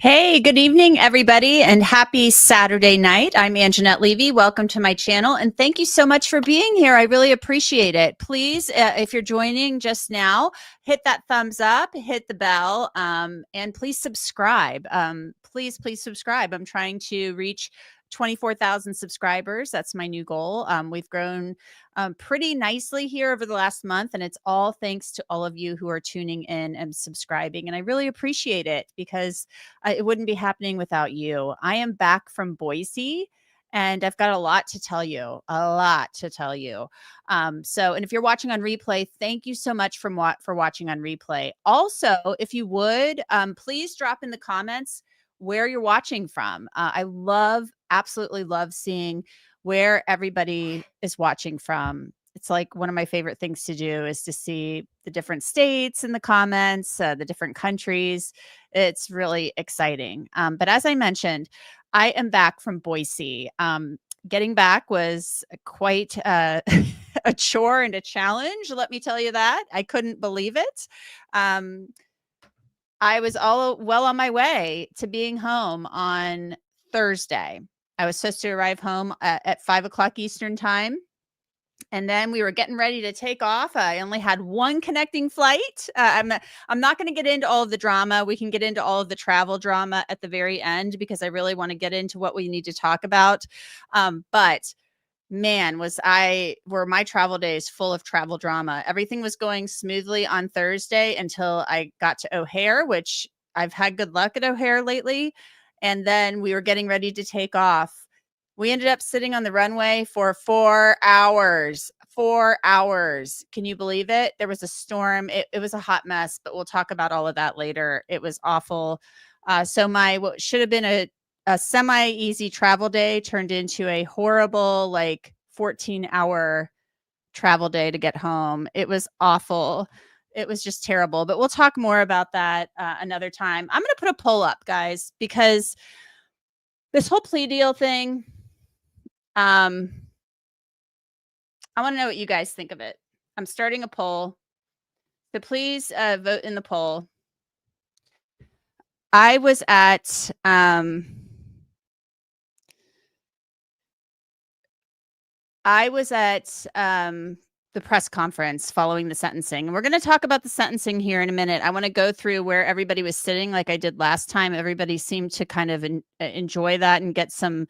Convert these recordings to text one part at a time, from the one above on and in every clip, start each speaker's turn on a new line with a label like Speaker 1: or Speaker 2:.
Speaker 1: Hey, good evening, everybody, and happy Saturday night. I'm Anjanette Levy. Welcome to my channel, and thank you so much for being here. I really appreciate it. Please, if you're joining just now, hit that thumbs up, hit the bell, and please subscribe. Please subscribe. I'm trying to reach 24,000 subscribers. That's my new goal. We've grown pretty nicely here over the last month, and it's all thanks to all of you who are tuning in and subscribing. And I really appreciate it because it wouldn't be happening without you. I am back from Boise. And I've got a lot to tell you, and if you're watching on replay, thank you so much for watching on replay. Also, if you would, please drop in the comments where you're watching from. I absolutely love seeing where everybody is watching from. It's like one of my favorite things to do is to see the different states in the comments, the different countries. It's really exciting. But as I mentioned, I am back from Boise. Getting back was quite a chore and a challenge. Let me tell you that. I couldn't believe it. I was well on my way to being home on Thursday. I was supposed to arrive home at 5 o'clock Eastern time. And then we were getting ready to take off. I only had one connecting flight. I'm not going to get into all of the drama. We can get into all of the travel drama at the very end because I really want to get into what we need to talk about. But man, were my travel days full of travel drama. Everything was going smoothly on Thursday until I got to O'Hare, which I've had good luck at O'Hare lately. And then we were getting ready to take off. We ended up sitting on the runway for 4 hours. 4 hours. Can you believe it? There was a storm. It was a hot mess, but we'll talk about all of that later. It was awful. So what should have been a semi-easy travel day turned into a horrible, 14-hour travel day to get home. It was awful. It was just terrible. But we'll talk more about that another time. I'm going to put a poll up, guys, because this whole plea deal thing, I want to know what you guys think of it. I'm starting a poll. So please vote in the poll. I was at the press conference following the sentencing. And we're going to talk about the sentencing here in a minute. I want to go through where everybody was sitting like I did last time. Everybody seemed to kind of enjoy that and get some,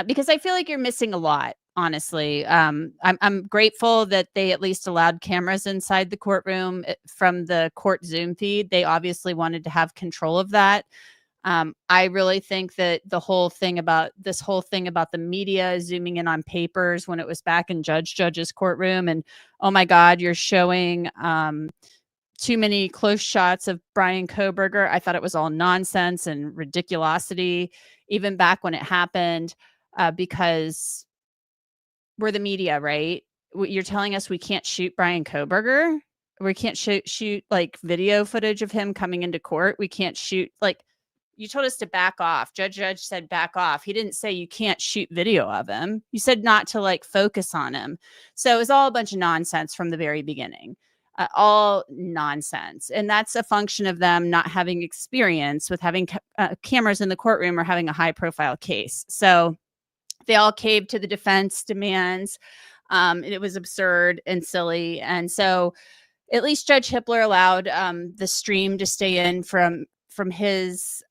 Speaker 1: because I feel like you're missing a lot, honestly. I'm grateful that they at least allowed cameras inside the courtroom from the court Zoom feed. They obviously wanted to have control of that. I really think that this whole thing about the media zooming in on papers when it was back in Judge's courtroom, and oh my God, you're showing too many close shots of Bryan Kohberger. I thought it was all nonsense and ridiculosity, even back when it happened, because we're the media, right? You're telling us we can't shoot Bryan Kohberger. We can't shoot like video footage of him coming into court. We can't shoot you told us to back off. Judge said back off. He didn't say you can't shoot video of him. You said not to focus on him. So it was all a bunch of nonsense from the very beginning. All nonsense. And that's a function of them not having experience with having cameras in the courtroom or having a high profile case. So they all caved to the defense demands. It was absurd and silly. And so at least Judge Hippler allowed the stream to stay in from his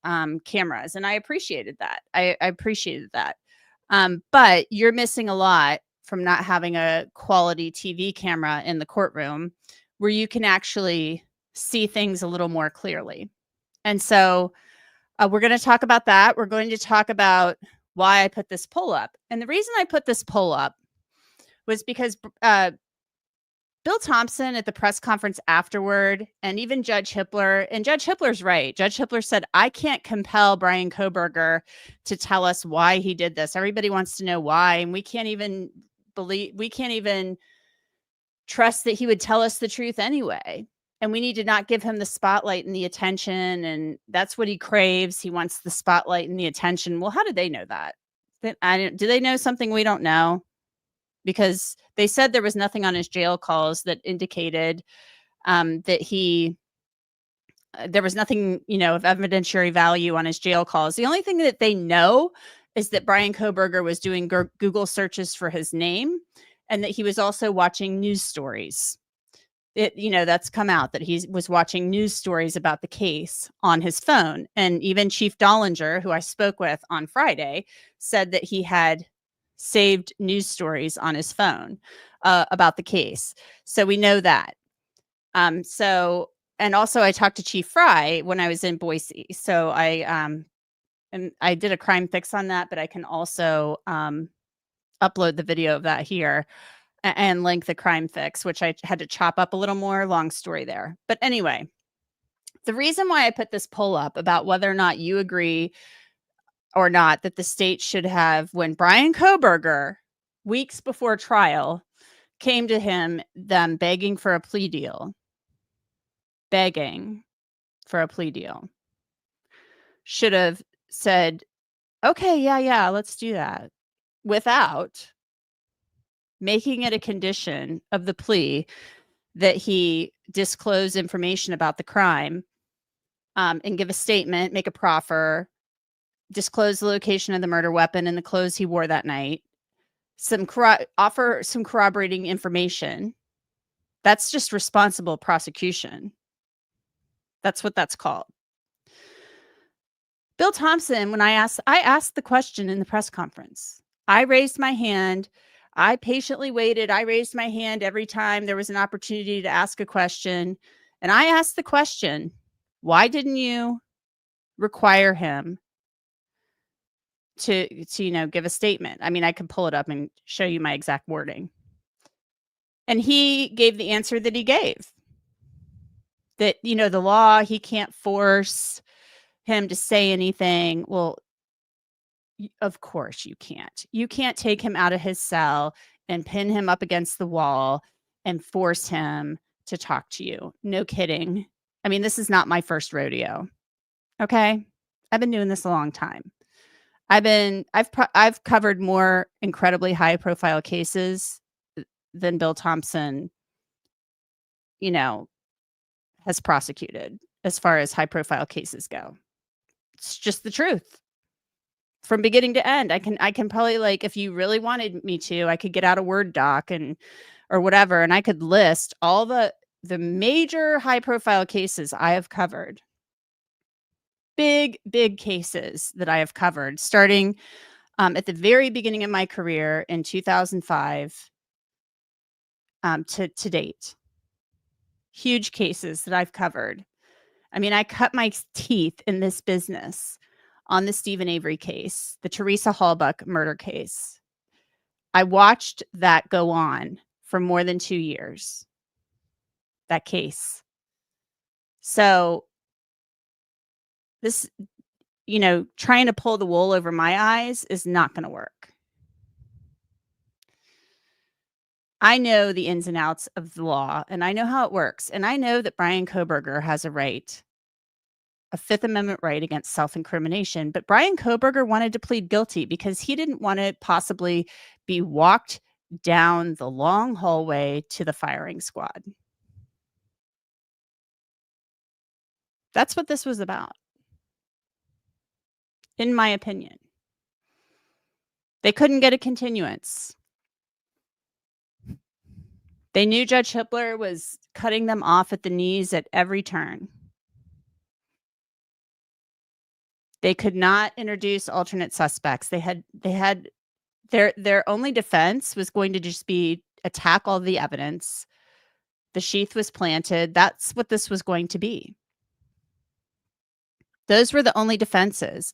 Speaker 1: cameras. And I appreciated that. I appreciated that. But you're missing a lot from not having a quality TV camera in the courtroom where you can actually see things a little more clearly. And so we're going to talk about that. We're going to talk about why I put this poll up. And the reason I put this poll up was because Bill Thompson at the press conference afterward, and even Judge Hippler, and Judge Hippler's right. Judge Hippler said, I can't compel Bryan Kohberger to tell us why he did this. Everybody wants to know why. And we can't even trust that he would tell us the truth anyway. And we need to not give him the spotlight and the attention. And that's what he craves. He wants the spotlight and the attention. Well, how did they know that? Do they know something we don't know? Because they said there was nothing on his jail calls that indicated that he there was nothing, of evidentiary value on his jail calls. The only thing that they know is that Bryan Kohberger was doing Google searches for his name, and that he was also watching news stories. That's come out that he was watching news stories about the case on his phone. And even Chief Dollinger, who I spoke with on Friday, said that he had saved news stories on his phone about the case. So we know that. And also I talked to Chief Fry when I was in Boise. So and I did a crime fix on that, but I can also upload the video of that here and link the crime fix, which I had to chop up a little more. Long story there. But anyway, the reason why I put this poll up about whether or not you agree or not that the state should have, when Bryan Kohberger, weeks before trial, came to him, them begging for a plea deal, should have said, okay, yeah, let's do that, without making it a condition of the plea that he disclose information about the crime, and give a statement, make a proffer, disclose the location of the murder weapon and the clothes he wore that night, offer some corroborating information. That's just responsible prosecution. That's what that's called. Bill Thompson, when I asked the question in the press conference, I raised my hand. I patiently waited. I raised my hand every time there was an opportunity to ask a question. And I asked the question, why didn't you require him to give a statement? I mean, I can pull it up and show you my exact wording. And he gave the answer that he gave. That, the law, he can't force him to say anything. Well, of course you can't. You can't take him out of his cell and pin him up against the wall and force him to talk to you. No kidding. I mean, this is not my first rodeo. Okay? I've been doing this a long time. I've covered more incredibly high profile cases than Bill Thompson, has prosecuted as far as high profile cases go. It's just the truth. From beginning to end, I can probably, like, if you really wanted me to, I could get out a Word doc or whatever, and I could list all the major high profile cases I have covered. Big cases that I have covered, starting at the very beginning of my career in 2005 to date. Huge cases that I've covered. I mean, I cut my teeth in this business on the Stephen Avery case, the Teresa Hallbuck murder case. I watched that go on for more than 2 years, that case. So this, trying to pull the wool over my eyes is not going to work. I know the ins and outs of the law, and I know how it works. And I know that Bryan Kohberger has a Fifth Amendment right against self-incrimination. But Bryan Kohberger wanted to plead guilty because he didn't want to possibly be walked down the long hallway to the firing squad. That's what this was about, in my opinion. They couldn't get a continuance. They knew Judge Hippler was cutting them off at the knees at every turn. They could not introduce alternate suspects. They had their only defense was going to just be attack all the evidence. The sheath was planted. That's what this was going to be. Those were the only defenses.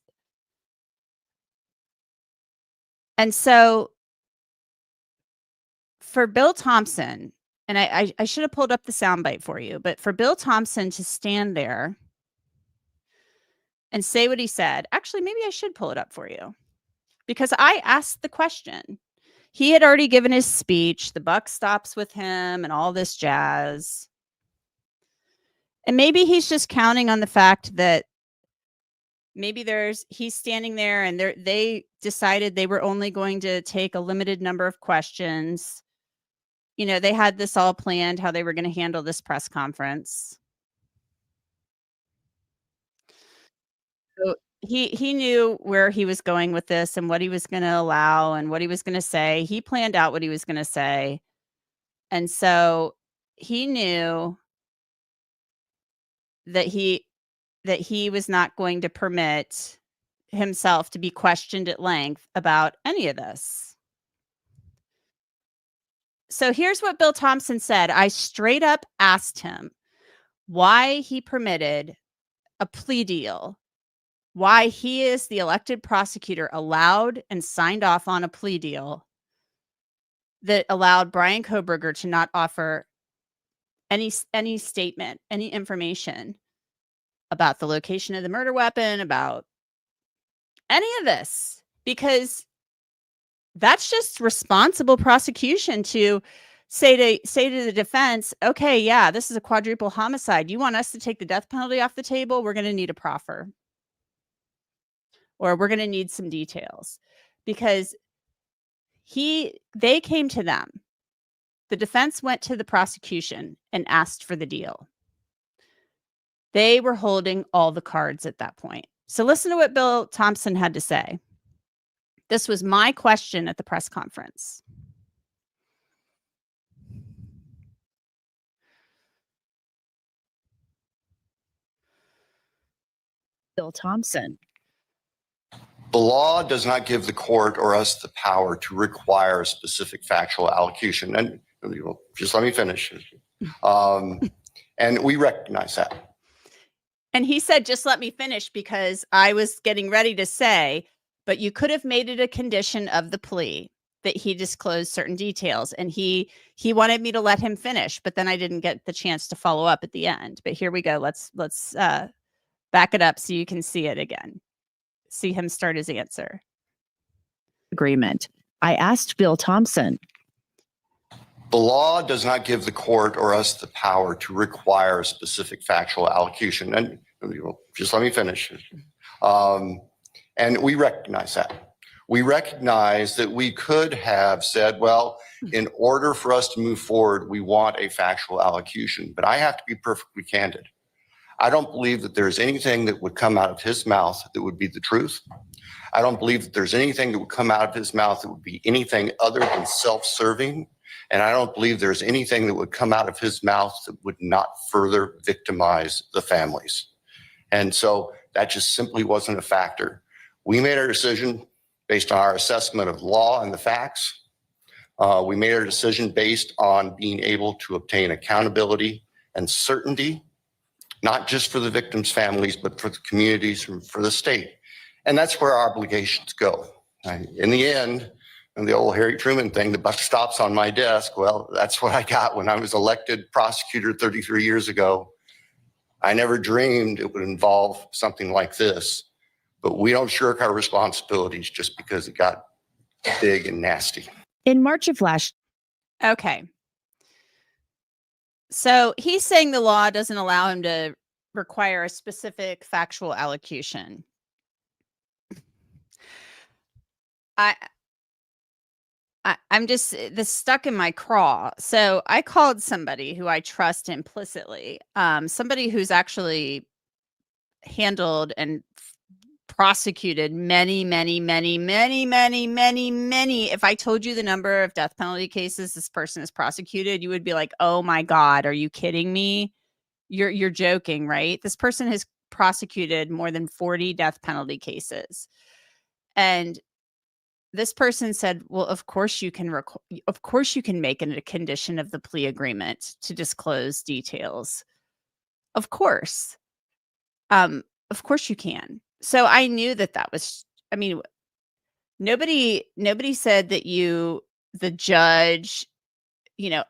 Speaker 1: And so for Bill Thompson, and I should have pulled up the soundbite for you, but for Bill Thompson to stand there and say what he said, actually, maybe I should pull it up for you, because I asked the question. He had already given his speech. The buck stops with him and all this jazz. And maybe he's just counting on the fact that maybe he's standing there and they decided they were only going to take a limited number of questions. They had this all planned, how they were going to handle this press conference. So he knew where he was going with this and what he was gonna allow and what he was gonna say. He planned out what he was gonna say. And so he knew that he was not going to permit himself to be questioned at length about any of this. So here's what Bill Thompson said. I straight up asked him why he permitted a plea deal, why he is the elected prosecutor allowed and signed off on a plea deal that allowed Bryan Kohberger to not offer any statement, any information about the location of the murder weapon, about any of this, because that's just responsible prosecution to say to the defense, okay, yeah, this is a quadruple homicide. You want us to take the death penalty off the table? We're going to need a proffer, or we're going to need some details, because they came to them. The defense went to the prosecution and asked for the deal. They were holding all the cards at that point. So listen to what Bill Thompson had to say. This was my question at the press conference.
Speaker 2: Bill Thompson.
Speaker 3: The law does not give the court or us the power to require a specific factual allocution. And just let me finish. And we recognize that.
Speaker 1: And he said, just let me finish, because I was getting ready to say, but you could have made it a condition of the plea that he disclosed certain details. And he wanted me to let him finish, but then I didn't get the chance to follow up at the end. But here we go. Let's back it up so you can see it again. See him start his answer.
Speaker 2: Agreement. I asked Bill Thompson.
Speaker 3: The law does not give the court or us the power to require a specific factual allocution. And just let me finish. And we recognize that. We recognize that we could have said, well, in order for us to move forward, we want a factual allocution. But I have to be perfectly candid. I don't believe that there's anything that would come out of his mouth that would be the truth. I don't believe that there's anything that would come out of his mouth that would be anything other than self-serving. And I don't believe there's anything that would come out of his mouth that would not further victimize the families. And so that just simply wasn't a factor. We made our decision based on our assessment of law and the facts. We made our decision based on being able to obtain accountability and certainty, not just for the victims' families, but for the communities and for the state. And that's where our obligations go. In the end, and the old Harry Truman thing, the buck stops on my desk. Well, that's what I got when I was elected prosecutor 33 years ago. I never dreamed it would involve something like this, but we don't shirk our responsibilities just because it got big and nasty.
Speaker 2: In March of last.
Speaker 1: Okay. So he's saying the law doesn't allow him to require a specific factual allocution. I'm just this stuck in my craw. So I called somebody who I trust implicitly, somebody who's actually handled and prosecuted many. If I told you the number of death penalty cases this person has prosecuted, you would be like, "Oh my God, are you kidding me? You're joking, right?" This person has prosecuted more than 40 death penalty cases, and this person said, "Well, of course you can make it a condition of the plea agreement to disclose details. Of course you can." So I knew that was. I mean, nobody said that the judge,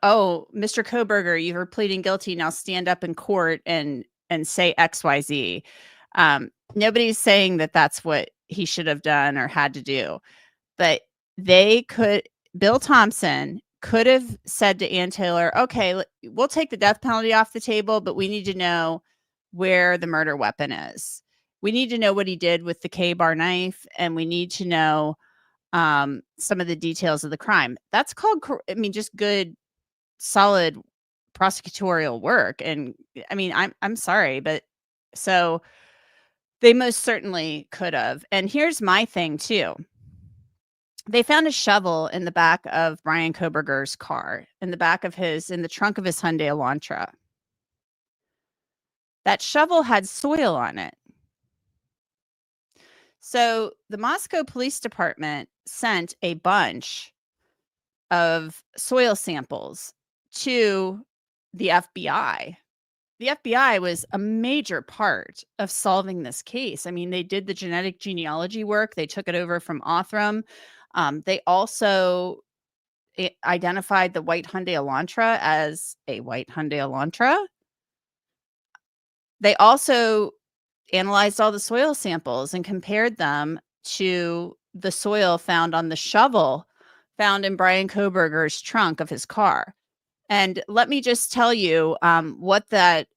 Speaker 1: oh, Mr. Kohberger, you were pleading guilty. Now stand up in court and say X, Y, Z. Nobody's saying that that's what he should have done or had to do. But Bill Thompson could have said to Ann Taylor, okay, we'll take the death penalty off the table, but we need to know where the murder weapon is. We need to know what he did with the K-bar knife, and we need to know some of the details of the crime. That's called, just good, solid prosecutorial work. And I mean, I'm sorry, but so They most certainly could have. And here's my thing too. They found a shovel in the back of Bryan Kohberger's car, in the trunk of his Hyundai Elantra. That shovel had soil on it. So the Moscow Police Department sent a bunch of soil samples to the FBI. The FBI was a major part of solving this case. I mean, they did the genetic genealogy work. They took it over from Othram. They also identified the white Hyundai Elantra as a white Hyundai Elantra. They also analyzed all the soil samples and compared them to the soil found on the shovel found in Bryan Kohberger's trunk of his car. And let me just tell you what that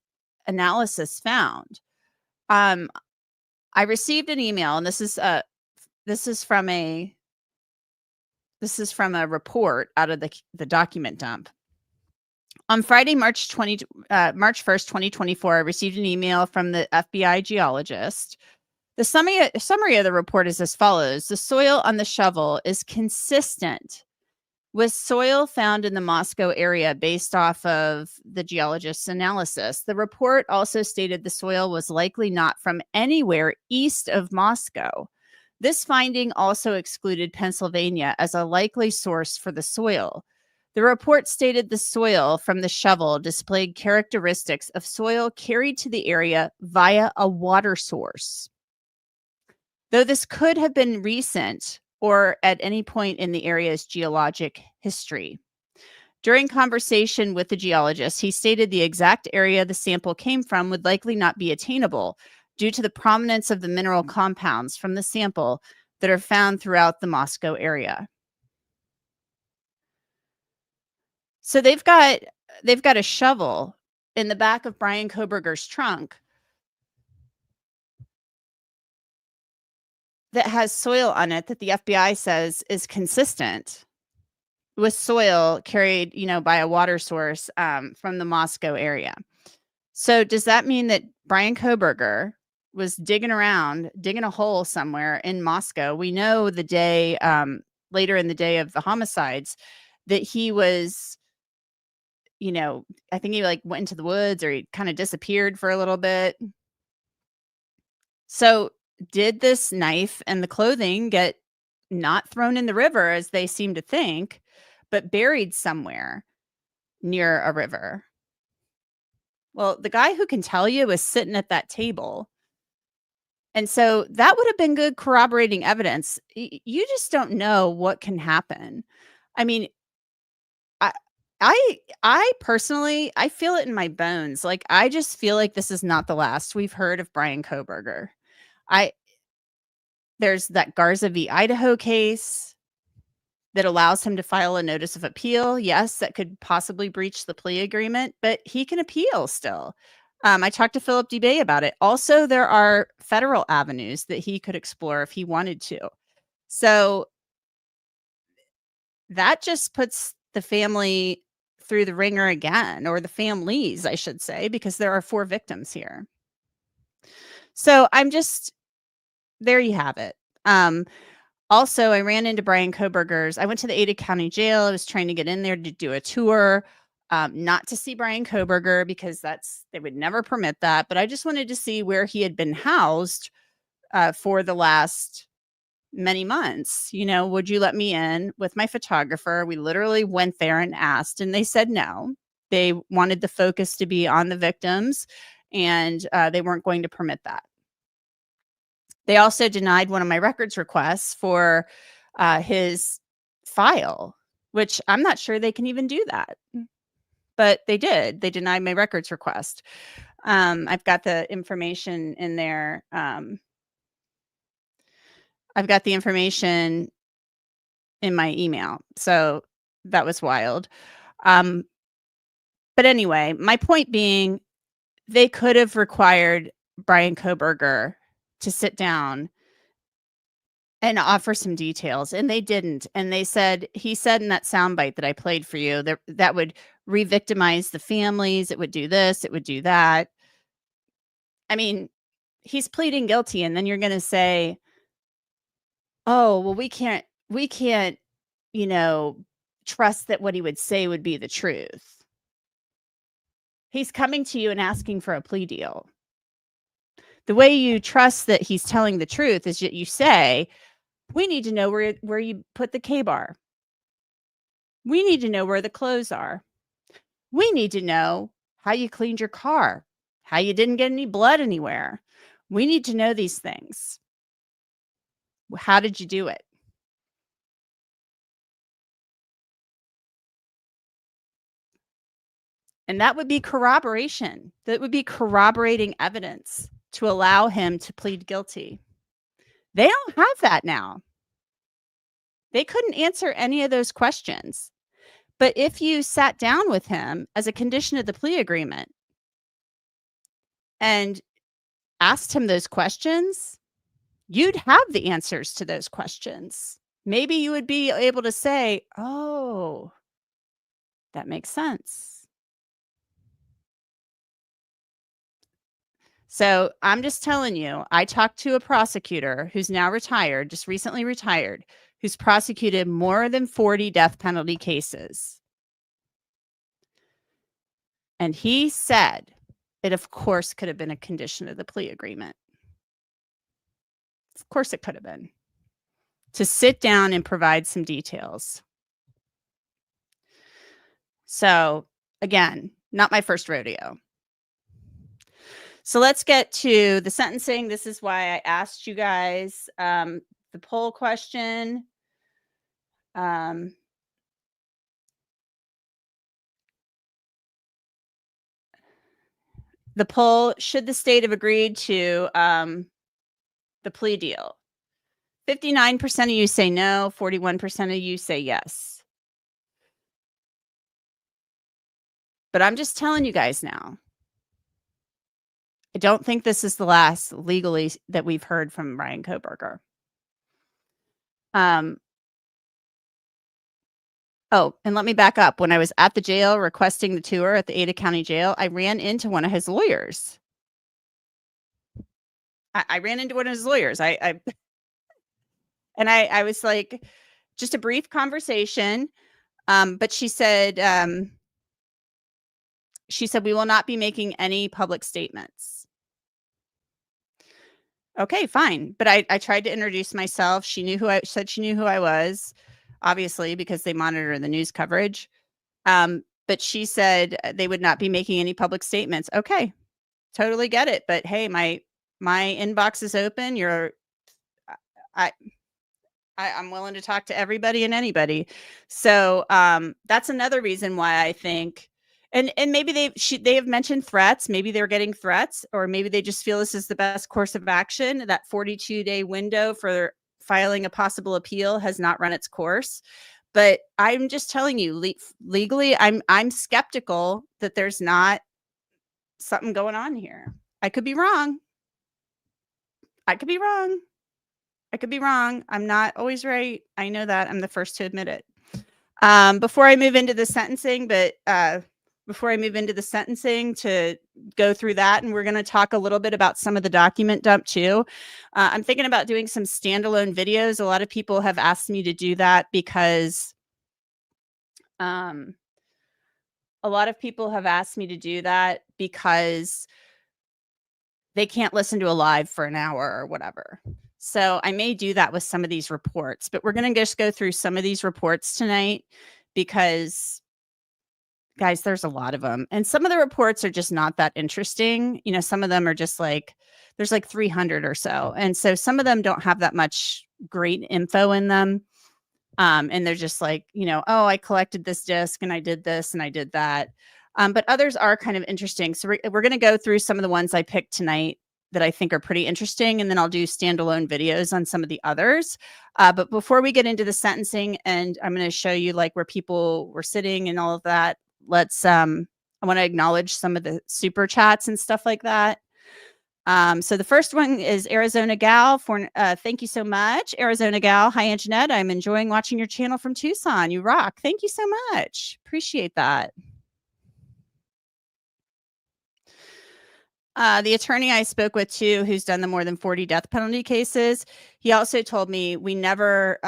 Speaker 1: analysis found. I received an email, and this is from a report out of the document dump. On Friday, March 1st, 2024, I received an email from the FBI geologist. The summary of the report is as follows. The soil on the shovel is consistent with soil found in the Moscow area based off of the geologist's analysis. The report also stated the soil was likely not from anywhere east of Moscow. This finding also excluded Pennsylvania as a likely source for the soil. The report stated the soil from the shovel displayed characteristics of soil carried to the area via a water source. Though this could have been recent or at any point in the area's geologic history. During conversation with the geologist, he stated the exact area the sample came from would likely not be attainable due to the prominence of the mineral compounds from the sample that are found throughout the Moscow area. So they've got a shovel in the back of Bryan Kohberger's trunk that has soil on it that the FBI says is consistent with soil carried, by a water source from the Moscow area. So does that mean that Bryan Kohberger was digging a hole somewhere in Moscow? We know the day, later in the day of the homicides, that he was, I think he went into the woods, or he kind of disappeared for a little bit. So did this knife and the clothing get not thrown in the river as they seem to think, but buried somewhere near a river? Well, the guy who can tell you was sitting at that table. And so that would have been good corroborating evidence. You just don't know what can happen. I mean, I personally, I feel it in my bones. I just feel like this is not the last we've heard of Bryan Kohberger. There's that Garza v. Idaho case that allows him to file a notice of appeal. Yes, that could possibly breach the plea agreement, but he can appeal still. I talked to Philip DeBay about it. Also, there are federal avenues that he could explore if he wanted to. So that just puts the family through the ringer again, or the families, I should say, because there are 4 victims here. So there you have it. Also, I ran into Bryan Kohberger's. I went to the Ada County Jail. I was trying to get in there to do a tour, not to see Bryan Kohberger, because they would never permit that. But I just wanted to see where he had been housed for the last many months. Would you let me in with my photographer? We literally went there and asked, and they said no. They wanted the focus to be on the victims, and they weren't going to permit that. They also denied one of my records requests for his file, which I'm not sure they can even do that. But they did. They denied my records request. I've got the information in there. I've got the information in my email. So that was wild. But anyway, my point being, they could have required Bryan Kohberger to sit down and offer some details, and they didn't. And he said in that soundbite that I played for you that would re-victimize the families. It would do this, it would do that. I mean, he's pleading guilty, and then you're going to say, oh, well, we can't, trust that what he would say would be the truth. He's coming to you and asking for a plea deal. The way you trust that he's telling the truth is that you say, we need to know where you put the K-bar. We need to know where the clothes are. We need to know how you cleaned your car, how you didn't get any blood anywhere. We need to know these things. How did you do it? And that would be corroboration. That would be corroborating evidence to allow him to plead guilty. They don't have that now. They couldn't answer any of those questions. But if you sat down with him as a condition of the plea agreement and asked him those questions, you'd have the answers to those questions. Maybe you would be able to say, oh, that makes sense. So I'm just telling you, I talked to a prosecutor who's now retired, just recently retired, who's prosecuted more than 40 death penalty cases. And he said it, of course, could have been a condition of the plea agreement. Of course it could have been. To sit down and provide some details. So, again, not my first rodeo. So let's get to the sentencing. This is why I asked you guys the poll question. The poll, should the state have agreed to the plea deal? 59% of you say no, 41% of you say yes. But I'm just telling you guys now, I don't think this is the last legally that we've heard from Bryan Kohberger. Oh, and let me back up. When I was at the jail requesting the tour at the Ada County Jail, I ran into one of his lawyers. I ran into one of his lawyers. I was like, just a brief conversation. But she said, we will not be making any public statements. Okay, fine. But I tried to introduce myself. She knew who she knew who I was, obviously, because they monitor the news coverage. But she said they would not be making any public statements. Okay, totally get it. But hey, my inbox is open. I'm willing to talk to everybody and anybody. So that's another reason why I think, and maybe they have mentioned threats. Maybe they're getting threats, or maybe they just feel this is the best course of action. That 42-day window for filing a possible appeal has not run its course. But I'm just telling you, legally, I'm skeptical that there's not something going on here. I could be wrong. I'm not always right. I know that. I'm the first to admit it. Before I move into the sentencing, to go through that, and we're going to talk a little bit about some of the document dump too. I'm thinking about doing some standalone videos. A lot of people have asked me to do that because they can't listen to a live for an hour or whatever. So I may do that with some of these reports, but we're going to just go through some of these reports tonight because, guys, there's a lot of them. And some of the reports are just not that interesting. You know, some of them are just like, there's like 300 or so. And so some of them don't have that much great info in them. And they're just like, oh, I collected this disc and I did this and I did that. But others are kind of interesting. So we're going to go through some of the ones I picked tonight that I think are pretty interesting. And then I'll do standalone videos on some of the others. But before we get into the sentencing, and I'm going to show you like where people were sitting and all of that, I want to acknowledge some of the super chats and stuff like that. So the first one is Arizona Gal. Thank you so much, Arizona Gal. Hi, Anjanette. I'm enjoying watching your channel from Tucson. You rock. Thank you so much. Appreciate that. The attorney I spoke with too, who's done the more than 40 death penalty cases, he also told me we never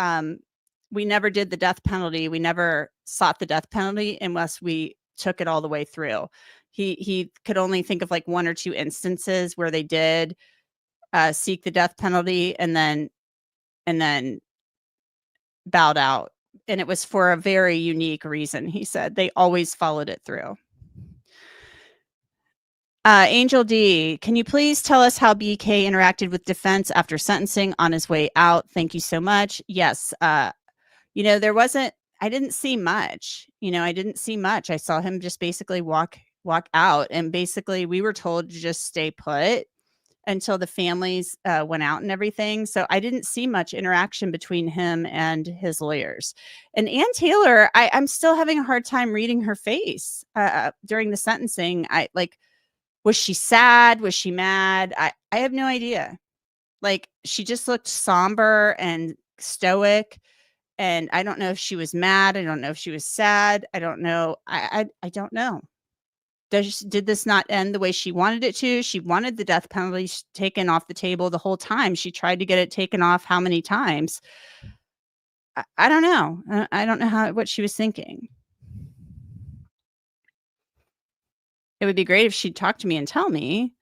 Speaker 1: did the death penalty. We never sought the death penalty unless we took it all the way through. He could only think of like one or two instances where they did seek the death penalty and then bowed out. And it was for a very unique reason. He said they always followed it through. Angel D, can you please tell us how BK interacted with defense after sentencing on his way out? Thank you so much. Yes. I didn't see much. I didn't see much. I saw him just basically walk out, and basically we were told to just stay put until the families went out and everything. So I didn't see much interaction between him and his lawyers. And Ann Taylor, I'm still having a hard time reading her face during the sentencing. Was she sad? Was she mad? I have no idea. Like, she just looked somber and stoic. And I don't know if she was mad. I don't know if she was sad. I don't know. I don't know. Did this not end the way she wanted it to? She wanted the death penalty taken off the table the whole time. She tried to get it taken off how many times? I don't know. I don't know what she was thinking. It would be great if she'd talk to me and tell me.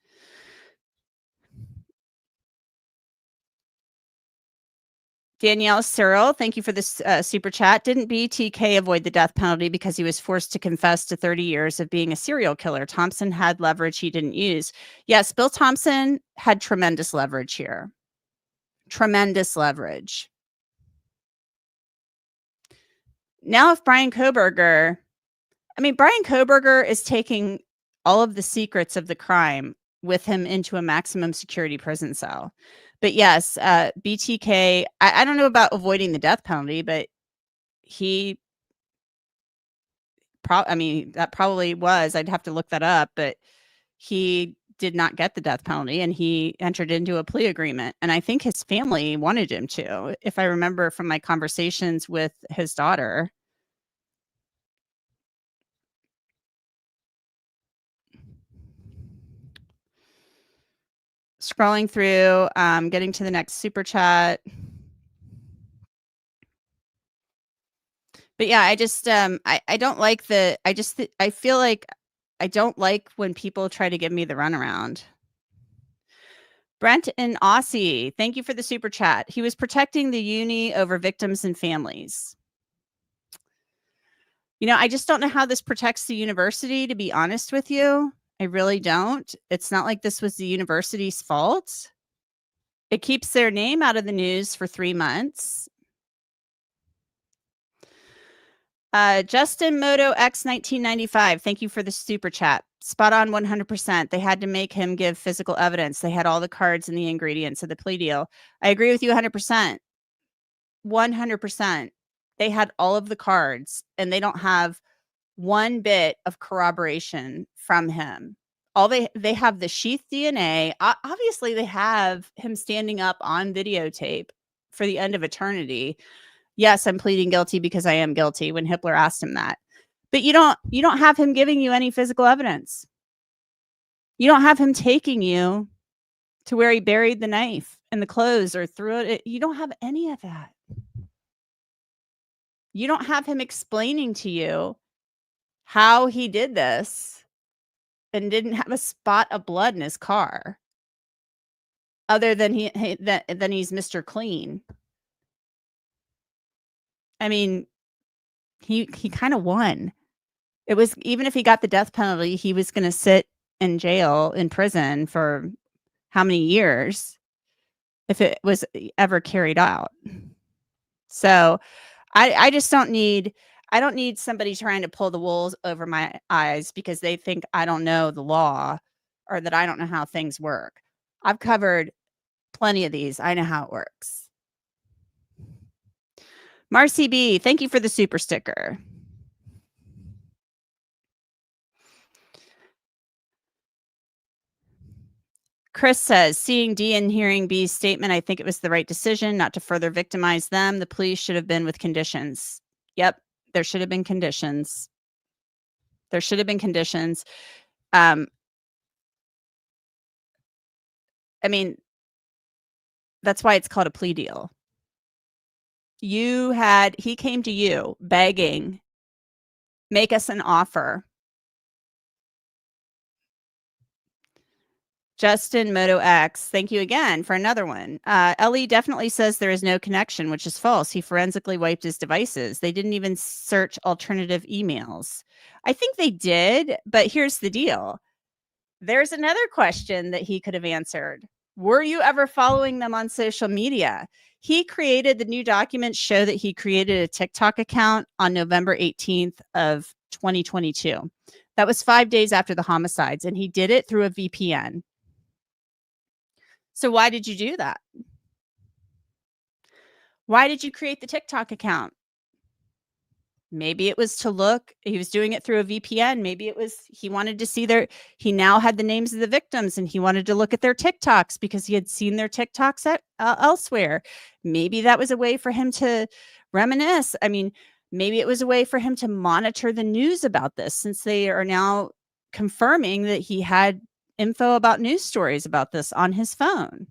Speaker 1: Danielle Cyril, thank you for this super chat. Didn't BTK avoid the death penalty because he was forced to confess to 30 years of being a serial killer? Thompson had leverage he didn't use. Yes, Bill Thompson had tremendous leverage here. Tremendous leverage. Now, if Bryan Kohberger is taking all of the secrets of the crime with him into a maximum security prison cell. But yes, BTK, I don't know about avoiding the death penalty, but that probably was. I'd have to look that up, but he did not get the death penalty, and he entered into a plea agreement. And I think his family wanted him to, if I remember from my conversations with his daughter. Scrolling through, getting to the next super chat. But yeah, I just I don't like I feel like I don't like when people try to give me the runaround. Brent and Aussie, thank you for the super chat. He was protecting the uni over victims and families. I just don't know how this protects the university, to be honest with you. I really don't. It's not like this was the university's fault. It keeps their name out of the news for 3 months. Justin Moto X 1995, thank you for the super chat. Spot on 100%. They had to make him give physical evidence. They had all the cards and the ingredients of the plea deal. I agree with you 100%. 100%. They had all of the cards, and they don't have one bit of corroboration from him. They have the sheath DNA. Obviously, they have him standing up on videotape for the end of eternity. Yes, I'm pleading guilty because I am guilty, when Hitler asked him that. But you don't have him giving you any physical evidence. You don't have him taking you to where he buried the knife and the clothes or threw it. You don't have any of that. You don't have him explaining to you how he did this and didn't have a spot of blood in his car, other than he's Mr. Clean. I mean, he kind of won. It was, even if he got the death penalty, he was going to sit in jail, in prison for how many years if it was ever carried out. So I just don't need somebody trying to pull the wool over my eyes because they think I don't know the law or that I don't know how things work. I've covered plenty of these. I know how it works. Marcy B, thank you for the super sticker. Chris says, seeing D and hearing B's statement, I think it was the right decision not to further victimize them. The plea should have been with conditions. Yep, there should have been conditions. There should have been conditions. I mean, that's why it's called a plea deal. He came to you begging, make us an offer. Justin Moto X, thank you again for another one. Ellie definitely says there is no connection, which is false. He forensically wiped his devices. They didn't even search alternative emails. I think they did, but here's the deal. There's another question that he could have answered. Were you ever following them on social media? He created the new documents show that he created a TikTok account on November 18th of 2022. That was 5 days after the homicides, and he did it through a VPN. So why did you do that? Why did you create the TikTok account? Maybe it was to look, he was doing it through a VPN. Maybe it was, he wanted to see he now had the names of the victims and he wanted to look at their TikToks because he had seen their TikToks elsewhere. Maybe that was a way for him to reminisce. I mean, maybe it was a way for him to monitor the news about this, since they are now confirming that he had info about news stories about this on his phone.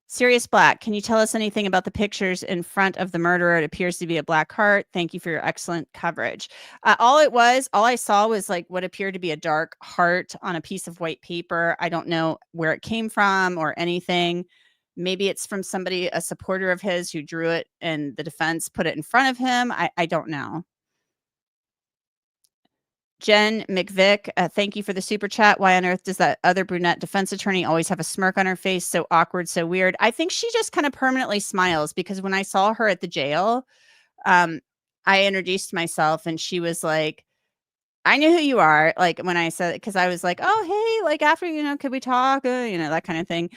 Speaker 1: Sirius Black, can you tell us anything about the pictures in front of the murderer? It appears to be a black heart. Thank you for your excellent coverage. All I saw was like what appeared to be a dark heart on a piece of white paper. I don't know where it came from or anything. Maybe it's from somebody, a supporter of his, who drew it and the defense put it in front of him. I don't know. Jen McVick, thank you for the super chat. Why on earth does that other brunette defense attorney always have a smirk on her face? So awkward, so weird. I think she just kind of permanently smiles, because when I saw her at the jail, I introduced myself and she was like, I knew who you are. Like when I said, because I was like, oh, hey, like after, could we talk? That kind of thing.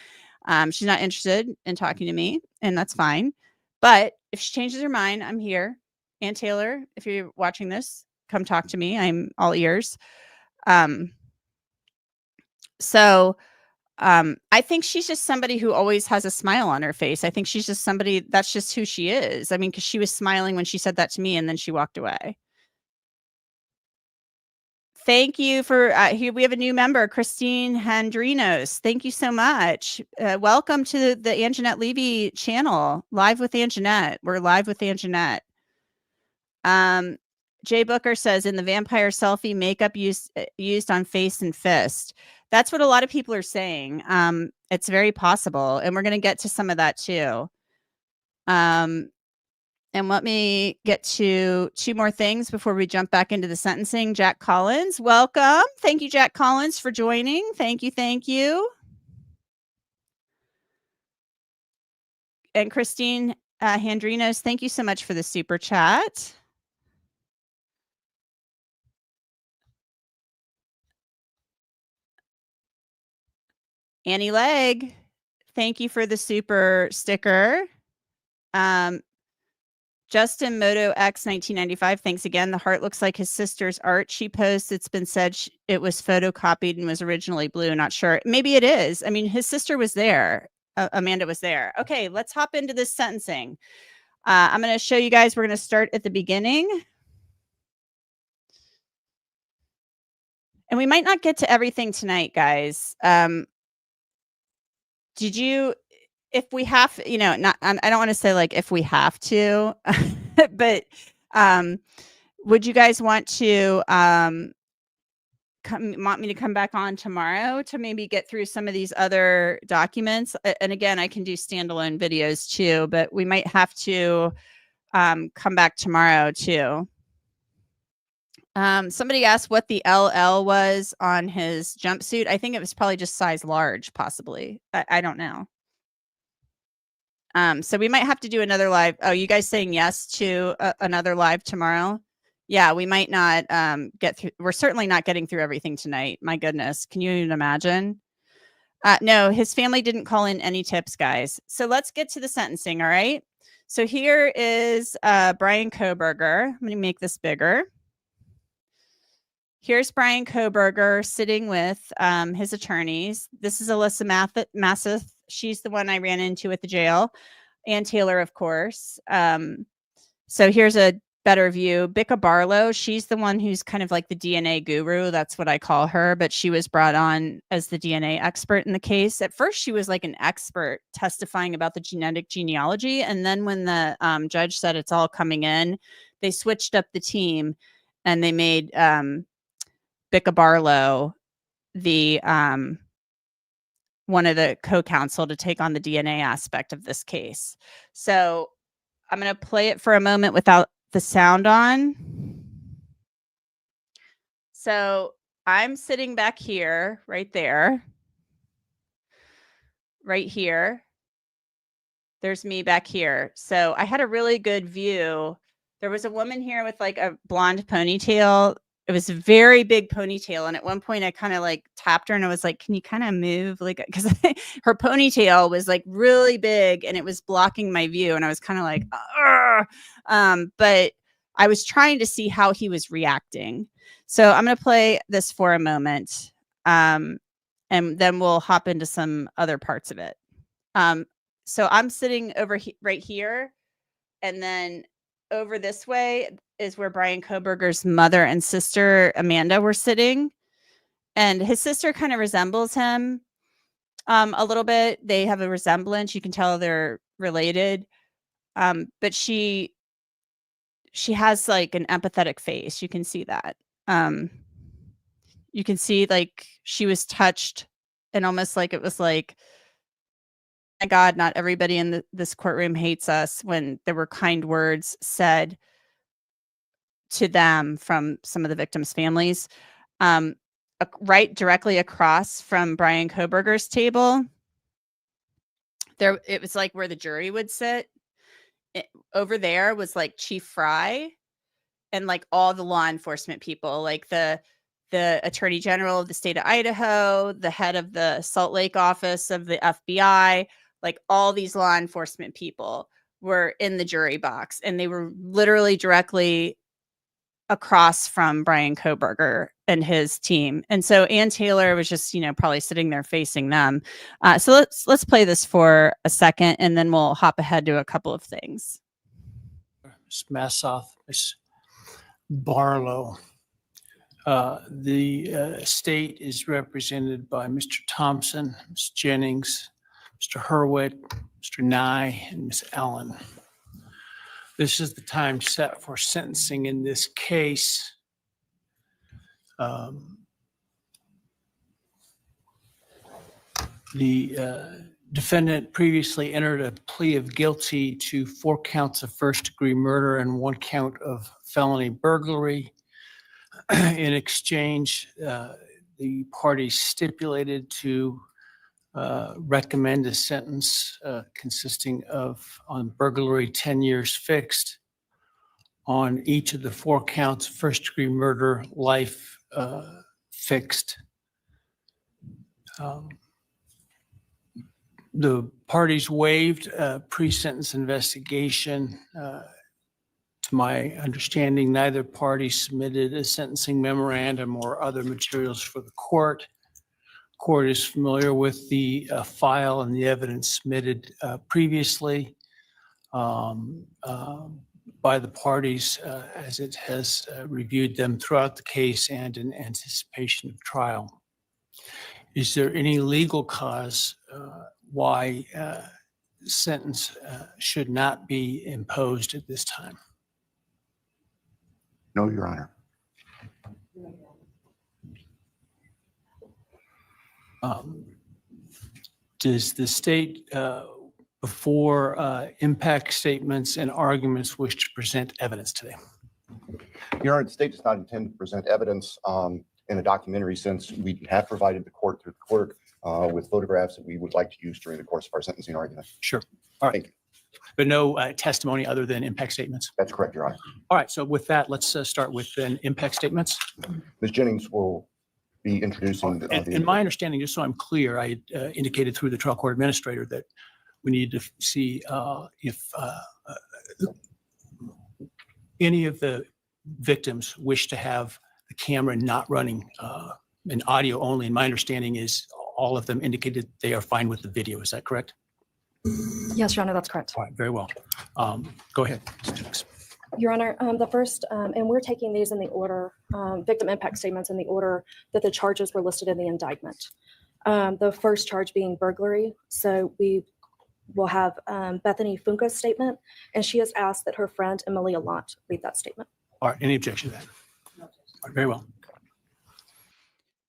Speaker 1: She's not interested in talking to me, and that's fine. But if she changes her mind, I'm here. Ann Taylor, if you're watching this, come talk to me. I'm all ears. I think she's just somebody who always has a smile on her face. I think she's just somebody, that's just who she is. I mean, because she was smiling when she said that to me, and then she walked away. Thank you for here. We have a new member, Christine Handrinos. Thank you so much. Welcome to the Anjanette Levy channel, Live with Anjanette. We're live with Anjanette. Jay Booker says, in the vampire selfie, makeup used on face and fist. That's what a lot of people are saying. It's very possible, and we're going to get to some of that too. And let me get to 2 more things before we jump back into the sentencing. Jack Collins, welcome. Thank you, Jack Collins, for joining. Thank you. Thank you. And Christine Handrinos, thank you so much for the super chat. Annie Legg, thank you for the super sticker. Justin Moto X 1995, thanks again. The heart looks like his sister's art she posts. It's been said it was photocopied and was originally blue. Not sure. Maybe it is. I mean, his sister was there. Amanda was there. Okay, let's hop into this sentencing. I'm going to show you guys. We're going to start at the beginning. And we might not get to everything tonight, guys. Did you, if we have, not, I don't want to say like if we have to, but would you guys want me to come back on tomorrow to maybe get through some of these other documents? And again, I can do standalone videos too, but we might have to come back tomorrow too. Somebody asked what the LL was on his jumpsuit. I think it was probably just size large, possibly. I don't know. So we might have to do another live. Oh, you guys saying yes to another live tomorrow? Yeah, we might not get through. We're certainly not getting through everything tonight. My goodness. Can you even imagine? No, his family didn't call in any tips, guys. So let's get to the sentencing. All right. So here is Bryan Kohberger. I'm going to make this bigger. Here's Bryan Kohberger sitting with his attorneys. This is Alyssa Masseth. She's the one I ran into at the jail. Ann Taylor, of course. So here's a better view. Becca Barlow, she's the one who's kind of like the DNA guru. That's what I call her. But she was brought on as the DNA expert in the case. At first, she was like an expert testifying about the genetic genealogy. And then when the judge said it's all coming in, they switched up the team and they made Becca Barlow the one of the co-counsel to take on the DNA aspect of this case. So I'm going to play it for a moment without the sound on. So I'm sitting back here, right there, right here. There's me back here. So I had a really good view. There was a woman here with like a blonde ponytail. It was a very big ponytail. And at one point I kind of like tapped her and I was like, can you kind of move? Like, because her ponytail was like really big and it was blocking my view. And I was kind of like, but I was trying to see how he was reacting. So I'm going to play this for a moment. And then we'll hop into some other parts of it. So I'm sitting over right here. And then over this way is where Bryan Kohberger's mother and sister, Amanda, were sitting. And his sister kind of resembles him a little bit. They have a resemblance. You can tell they're related. But she has like an empathetic face. You can see that. You can see like she was touched and almost like it was like, my God, not everybody in this courtroom hates us, when there were kind words said to them from some of the victims' families. Right directly across from Bryan Kohberger's table, it was like where the jury would sit. Over there was like Chief Fry and like all the law enforcement people, like the Attorney General of the state of Idaho, the head of the Salt Lake office of the FBI, like all these law enforcement people were in the jury box, and they were literally directly across from Bryan Kohberger and his team. And so Ann Taylor was just, probably sitting there facing them. So let's play this for a second, and then we'll hop ahead to a couple of things.
Speaker 4: Ms. Massoff, Ms. Barlow. The state is represented by Mr. Thompson, Ms. Jennings, Mr. Hurwitz, Mr. Nye, and Ms. Allen. This is the time set for sentencing in this case. The defendant previously entered a plea of guilty to 4 counts of first-degree murder and 1 count of felony burglary. In exchange, the parties stipulated to recommend a sentence consisting of, on burglary, 10 years fixed, on each of the 4 counts of first-degree murder, life fixed. The parties waived pre-sentence investigation. To my understanding, neither party submitted a sentencing memorandum or other materials for the court. Court is familiar with the file and the evidence submitted previously by the parties as it has reviewed them throughout the case and in anticipation of trial. Is there any legal cause why sentence should not be imposed at this time?
Speaker 3: No, Your Honor.
Speaker 4: Does the state, before impact statements and arguments, wish to present evidence today?
Speaker 3: Your Honor, the state does not intend to present evidence in a documentary sense. We have provided the court through the clerk with photographs that we would like to use during the course of our sentencing argument.
Speaker 4: Sure. All right.
Speaker 3: Thank you.
Speaker 4: But no testimony other than impact statements?
Speaker 3: That's correct, Your Honor.
Speaker 4: All right. So with that, let's start with then impact statements.
Speaker 3: Ms. Jennings will be introducing.
Speaker 4: In my understanding, just so I'm clear, I indicated through the trial court administrator that we need to see if any of the victims wish to have the camera not running and audio only. And my understanding is all of them indicated they are fine with the video. Is that correct?
Speaker 5: Yes, Your Honor, that's correct.
Speaker 4: All right, very well. Go ahead, Ms. Jennings.
Speaker 5: Your Honor, the first, and we're taking these in the order, victim impact statements in the order that the charges were listed in the indictment. The first charge being burglary. So we will have Bethany Funka's statement, and she has asked that her friend Emily Allant read that statement.
Speaker 4: All right, any objection to that? All right, very well.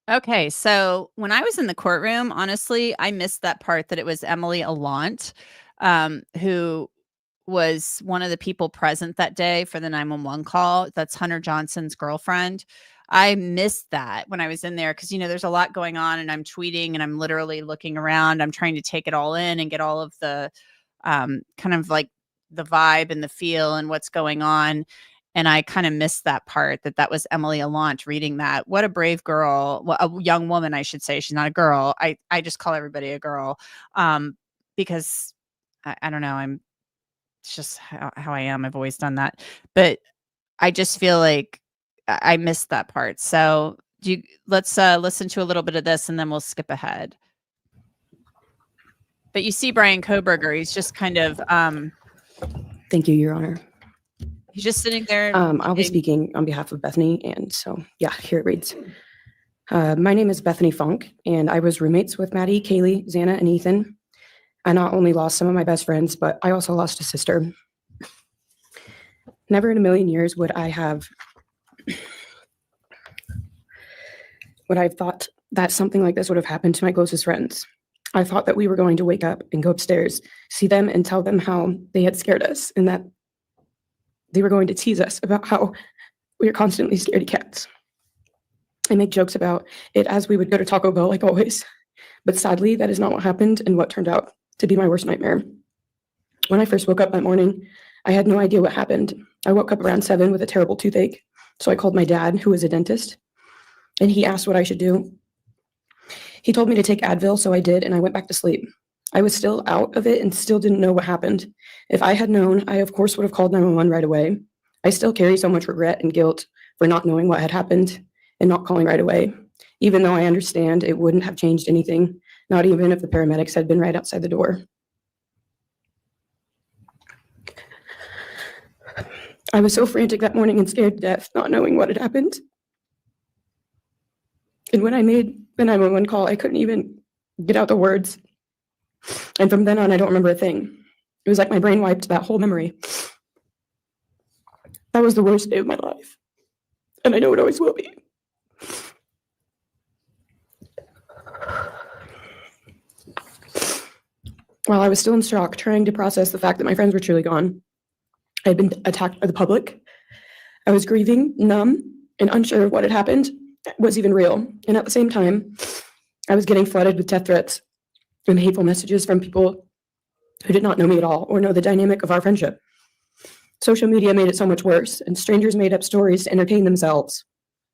Speaker 1: Okay, so when I was in the courtroom, honestly, I missed that part that it was Emily Allant, who was one of the people present that day for the 911 call. That's Hunter Johnson's girlfriend. I missed that when I was in there because, you know, there's a lot going on and I'm tweeting and I'm literally looking around. I'm trying to take it all in and get all of the kind of like the vibe and the feel and what's going on. And I kind of missed that part that was Emily Allant reading that. What a brave girl. Well, a young woman, I should say. She's not a girl. I just call everybody a girl because I don't know. It's just how I am. I've always done that. But I just feel like I missed that part. So let's listen to a little bit of this and then we'll skip ahead. But you see Bryan Kohberger. He's just kind of.
Speaker 6: Thank you, Your Honor.
Speaker 1: He's just sitting there.
Speaker 6: I'll be speaking on behalf of Bethany. And so, yeah, here it reads. My name is Bethany Funk, and I was roommates with Maddie, Kaylee, Xana, and Ethan. I not only lost some of my best friends, but I also lost a sister. Never in a million years would I have thought that something like this would have happened to my closest friends. I thought that we were going to wake up and go upstairs, see them and tell them how they had scared us and that they were going to tease us about how we are constantly scaredy cats. I make jokes about it as we would go to Taco Bell like always. But sadly, that is not what happened and what turned out to be my worst nightmare. When I first woke up that morning, I had no idea what happened. I woke up around 7 with a terrible toothache. So I called my dad, who is a dentist, and he asked what I should do. He told me to take Advil, so I did, and I went back to sleep. I was still out of it and still didn't know what happened. If I had known, I of course would have called 911 right away. I still carry so much regret and guilt for not knowing what had happened and not calling right away, even though I understand it wouldn't have changed anything, not even if the paramedics had been right outside the door. I was so frantic that morning and scared to death, not knowing what had happened. And when I made the 911 call, I couldn't even get out the words. And from then on, I don't remember a thing. It was like my brain wiped that whole memory. That was the worst day of my life. And I know it always will be. While I was still in shock, trying to process the fact that my friends were truly gone, I had been attacked by the public. I was grieving, numb, and unsure of what had happened was even real. And at the same time, I was getting flooded with death threats and hateful messages from people who did not know me at all or know the dynamic of our friendship. Social media made it so much worse, and strangers made up stories to entertain themselves.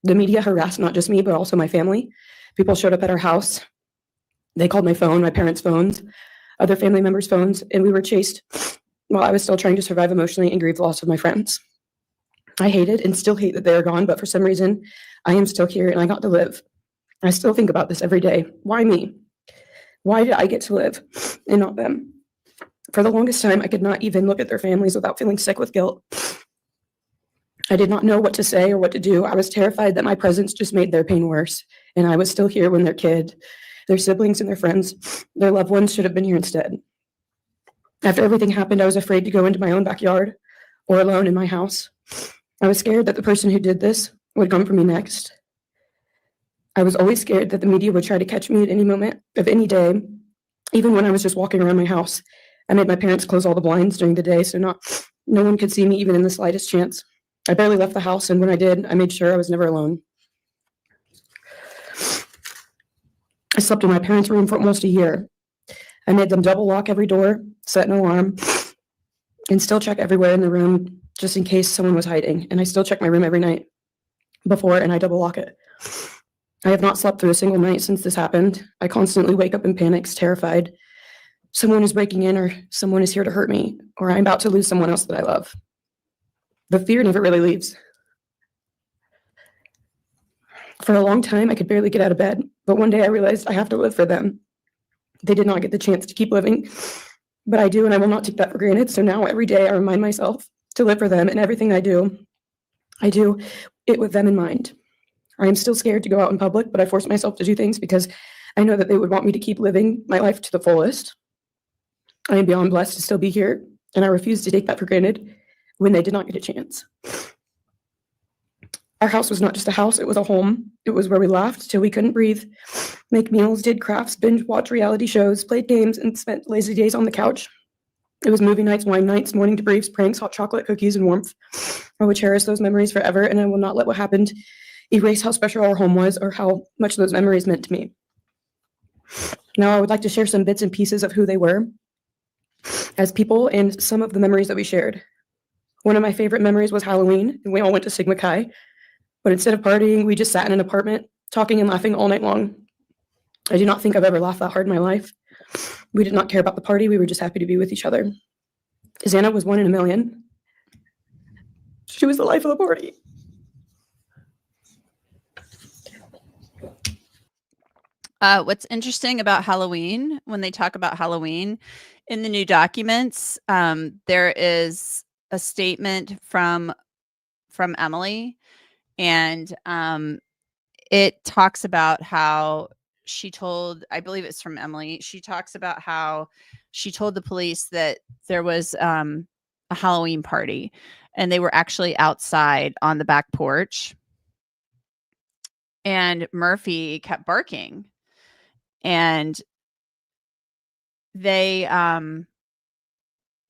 Speaker 6: The media harassed not just me, but also my family. People showed up at our house. They called my phone, my parents' phones, other family members' phones, and we were chased while I was still trying to survive emotionally and grieve the loss of my friends. I hated and still hate that they are gone, but for some reason, I am still here and I got to live. I still think about this every day. Why me? Why did I get to live and not them? For the longest time, I could not even look at their families without feeling sick with guilt. I did not know what to say or what to do. I was terrified that my presence just made their pain worse, and I was still here when their kid, their siblings and their friends, their loved ones should have been here instead. After everything happened, I was afraid to go into my own backyard or alone in my house. I was scared that the person who did this would come for me next. I was always scared that the media would try to catch me at any moment of any day, even when I was just walking around my house. I made my parents close all the blinds during the day so no one could see me even in the slightest chance. I barely left the house, and when I did, I made sure I was never alone. I slept in my parents' room for almost a year. I made them double lock every door, set an alarm, and still check everywhere in the room just in case someone was hiding. And I still check my room every night before, and I double lock it. I have not slept through a single night since this happened. I constantly wake up in panics, terrified. Someone is breaking in, or someone is here to hurt me, or I'm about to lose someone else that I love. The fear never really leaves. For a long time, I could barely get out of bed, but one day I realized I have to live for them. They did not get the chance to keep living, but I do, and I will not take that for granted. So now every day I remind myself to live for them, and everything I do it with them in mind. I am still scared to go out in public, but I force myself to do things because I know that they would want me to keep living my life to the fullest. I am beyond blessed to still be here, and I refuse to take that for granted when they did not get a chance. Our house was not just a house, it was a home. It was where we laughed till we couldn't breathe, make meals, did crafts, binge watch reality shows, played games, and spent lazy days on the couch. It was movie nights, wine nights, morning debriefs, pranks, hot chocolate, cookies, and warmth. I will cherish those memories forever, and I will not let what happened erase how special our home was or how much those memories meant to me. Now, I would like to share some bits and pieces of who they were as people and some of the memories that we shared. One of my favorite memories was Halloween, and we all went to Sigma Chi. But instead of partying, we just sat in an apartment, talking and laughing all night long. I do not think I've ever laughed that hard in my life. We did not care about the party. We were just happy to be with each other. Xana was 1 in a million. She was the life of the party.
Speaker 1: What's interesting about Halloween, when they talk about Halloween in the new documents, there is a statement from Emily, and it talks about how she told, I believe it's from Emily, she talks about how she told the police that there was a Halloween party, and they were actually outside on the back porch, and Murphy kept barking, and they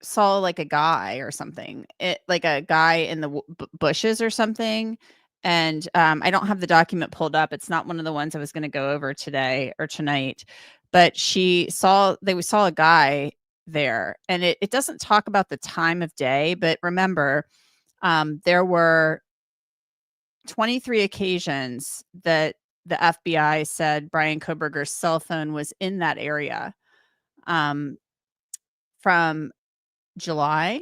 Speaker 1: saw like a guy or something, like a guy in the bushes or something. And I don't have the document pulled up. It's not one of the ones I was going to go over today or tonight, but they saw a guy there, and it doesn't talk about the time of day, but remember, there were 23 occasions that the FBI said Bryan Kohberger's cell phone was in that area, from July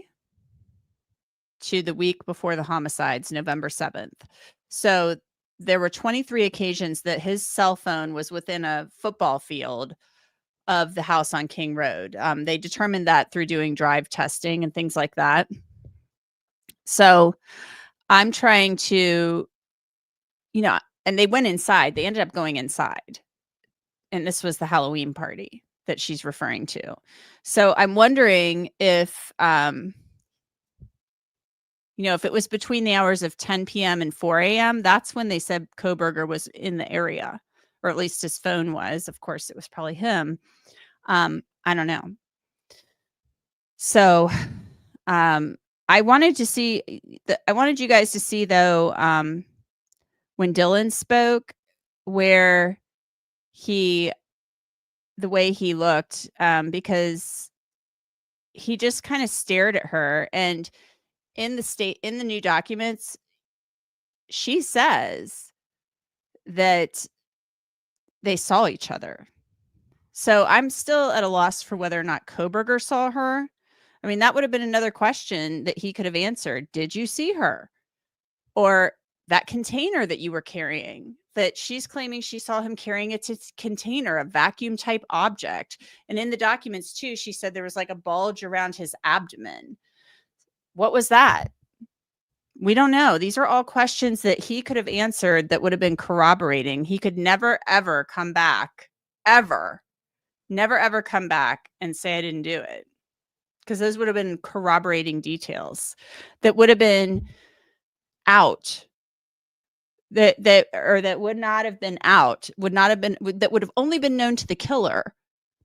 Speaker 1: to the week before the homicides, November 7th. So there were 23 occasions that his cell phone was within a football field of the house on King Road. They determined that through doing drive testing and things like that. So I'm trying to, and they went inside. They ended up going inside. And this was the Halloween party that she's referring to. So I'm wondering if, if it was between the hours of 10 p.m. and 4 a.m., that's when they said Kohberger was in the area, or at least his phone was. Of course, it was probably him. I don't know. So I wanted you guys to see, though, when Dylan spoke, where the way he looked, because he just kind of stared at her. And in the new documents, she says that they saw each other. So I'm still at a loss for whether or not Kohberger saw her. I mean, that would have been another question that he could have answered. Did you see her? Or that container that you were carrying, that she's claiming she saw him carrying a container, a vacuum type object. And in the documents too, she said there was like a bulge around his abdomen. What was that? We don't know. These are all questions that he could have answered that would have been corroborating. He could never, ever come back, never, ever come back and say, I didn't do it. Because those would have been corroborating details that would have been out. That would not have been out, that would have only been known to the killer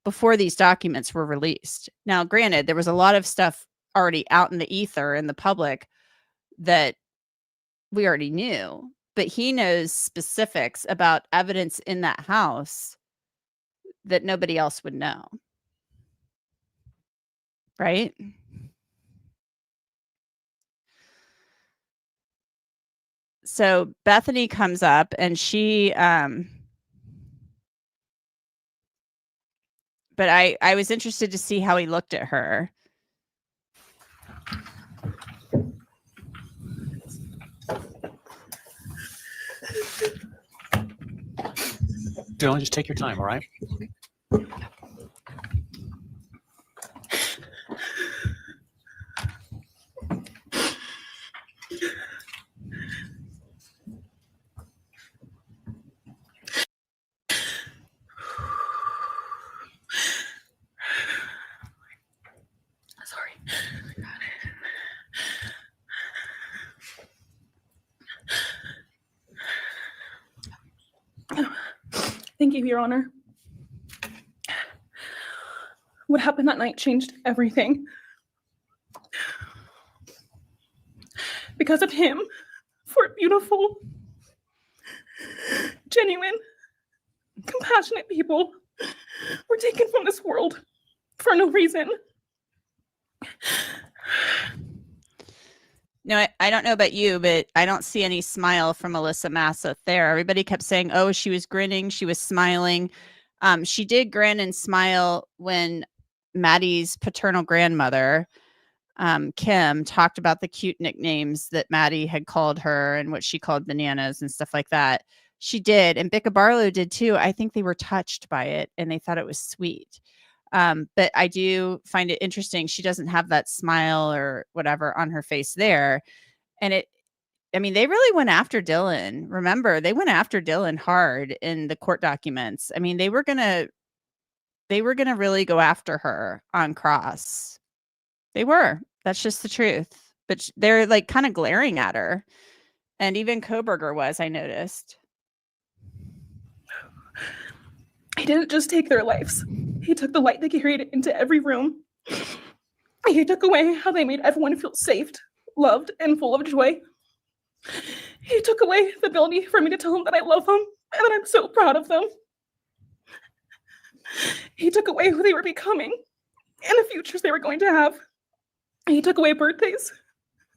Speaker 1: before these documents were released. Now, granted, there was a lot of stuff already out in the ether in the public that we already knew, but he knows specifics about evidence in that house that nobody else would know. Right? So Bethany comes up, and she, but I was interested to see how he looked at her.
Speaker 7: Dylan, just take your time, all right?
Speaker 8: Thank you, Your Honor. What happened that night changed everything. Because of him, 4 beautiful, genuine, compassionate people were taken from this world for no reason.
Speaker 1: No, I don't know about you, but I don't see any smile from Alyssa Massa there. Everybody kept saying, oh, she was grinning, she was smiling. She did grin and smile when Maddie's paternal grandmother, Kim, talked about the cute nicknames that Maddie had called her and what she called bananas and stuff like that. She did. And Becca Barlow did too. I think they were touched by it and they thought it was sweet. But I do find it interesting. She doesn't have that smile or whatever on her face there. And they really went after Dylan. Remember, they went after Dylan hard in the court documents. I mean, they were going to really go after her on cross. They were. That's just the truth. But they're like kind of glaring at her. And even Kohberger was, I noticed.
Speaker 8: He didn't just take their lives. He took the light they carried into every room. He took away how they made everyone feel safe, loved, and full of joy. He took away the ability for me to tell them that I love them and that I'm so proud of them. He took away who they were becoming and the futures they were going to have. He took away birthdays,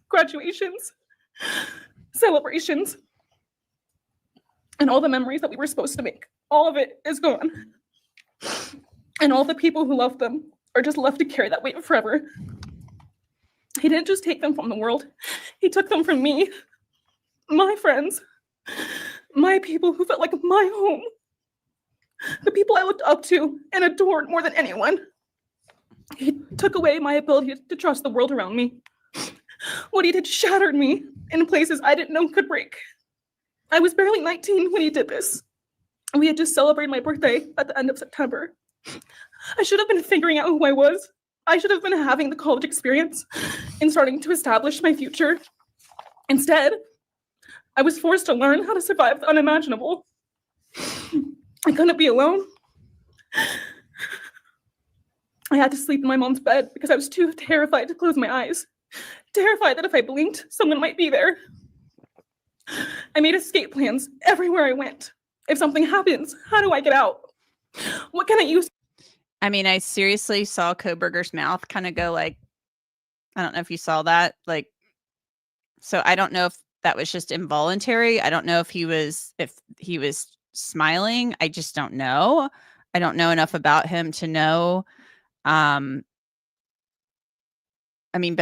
Speaker 8: graduations, celebrations, and all the memories that we were supposed to make. All of it is gone. And all the people who love them are just left to carry that weight forever. He didn't just take them from the world. He took them from me, my friends, my people who felt like my home, the people I looked up to and adored more than anyone. He took away my ability to trust the world around me. What he did shattered me in places I didn't know could break. I was barely 19 when he did this. We had just celebrated my birthday at the end of September. I should have been figuring out who I was. I should have been having the college experience and starting to establish my future. Instead, I was forced to learn how to survive the unimaginable. I couldn't be alone. I had to sleep in my mom's bed because I was too terrified to close my eyes. Terrified that if I blinked, someone might be there. I made escape plans everywhere I went. If something happens, how do I get out? What can I use?
Speaker 1: I mean, I seriously saw Kohberger's mouth kind of go like, I don't know if you saw that. Like, so I don't know if that was just involuntary. I don't know if he was smiling. I just don't know. I don't know enough about him to know. But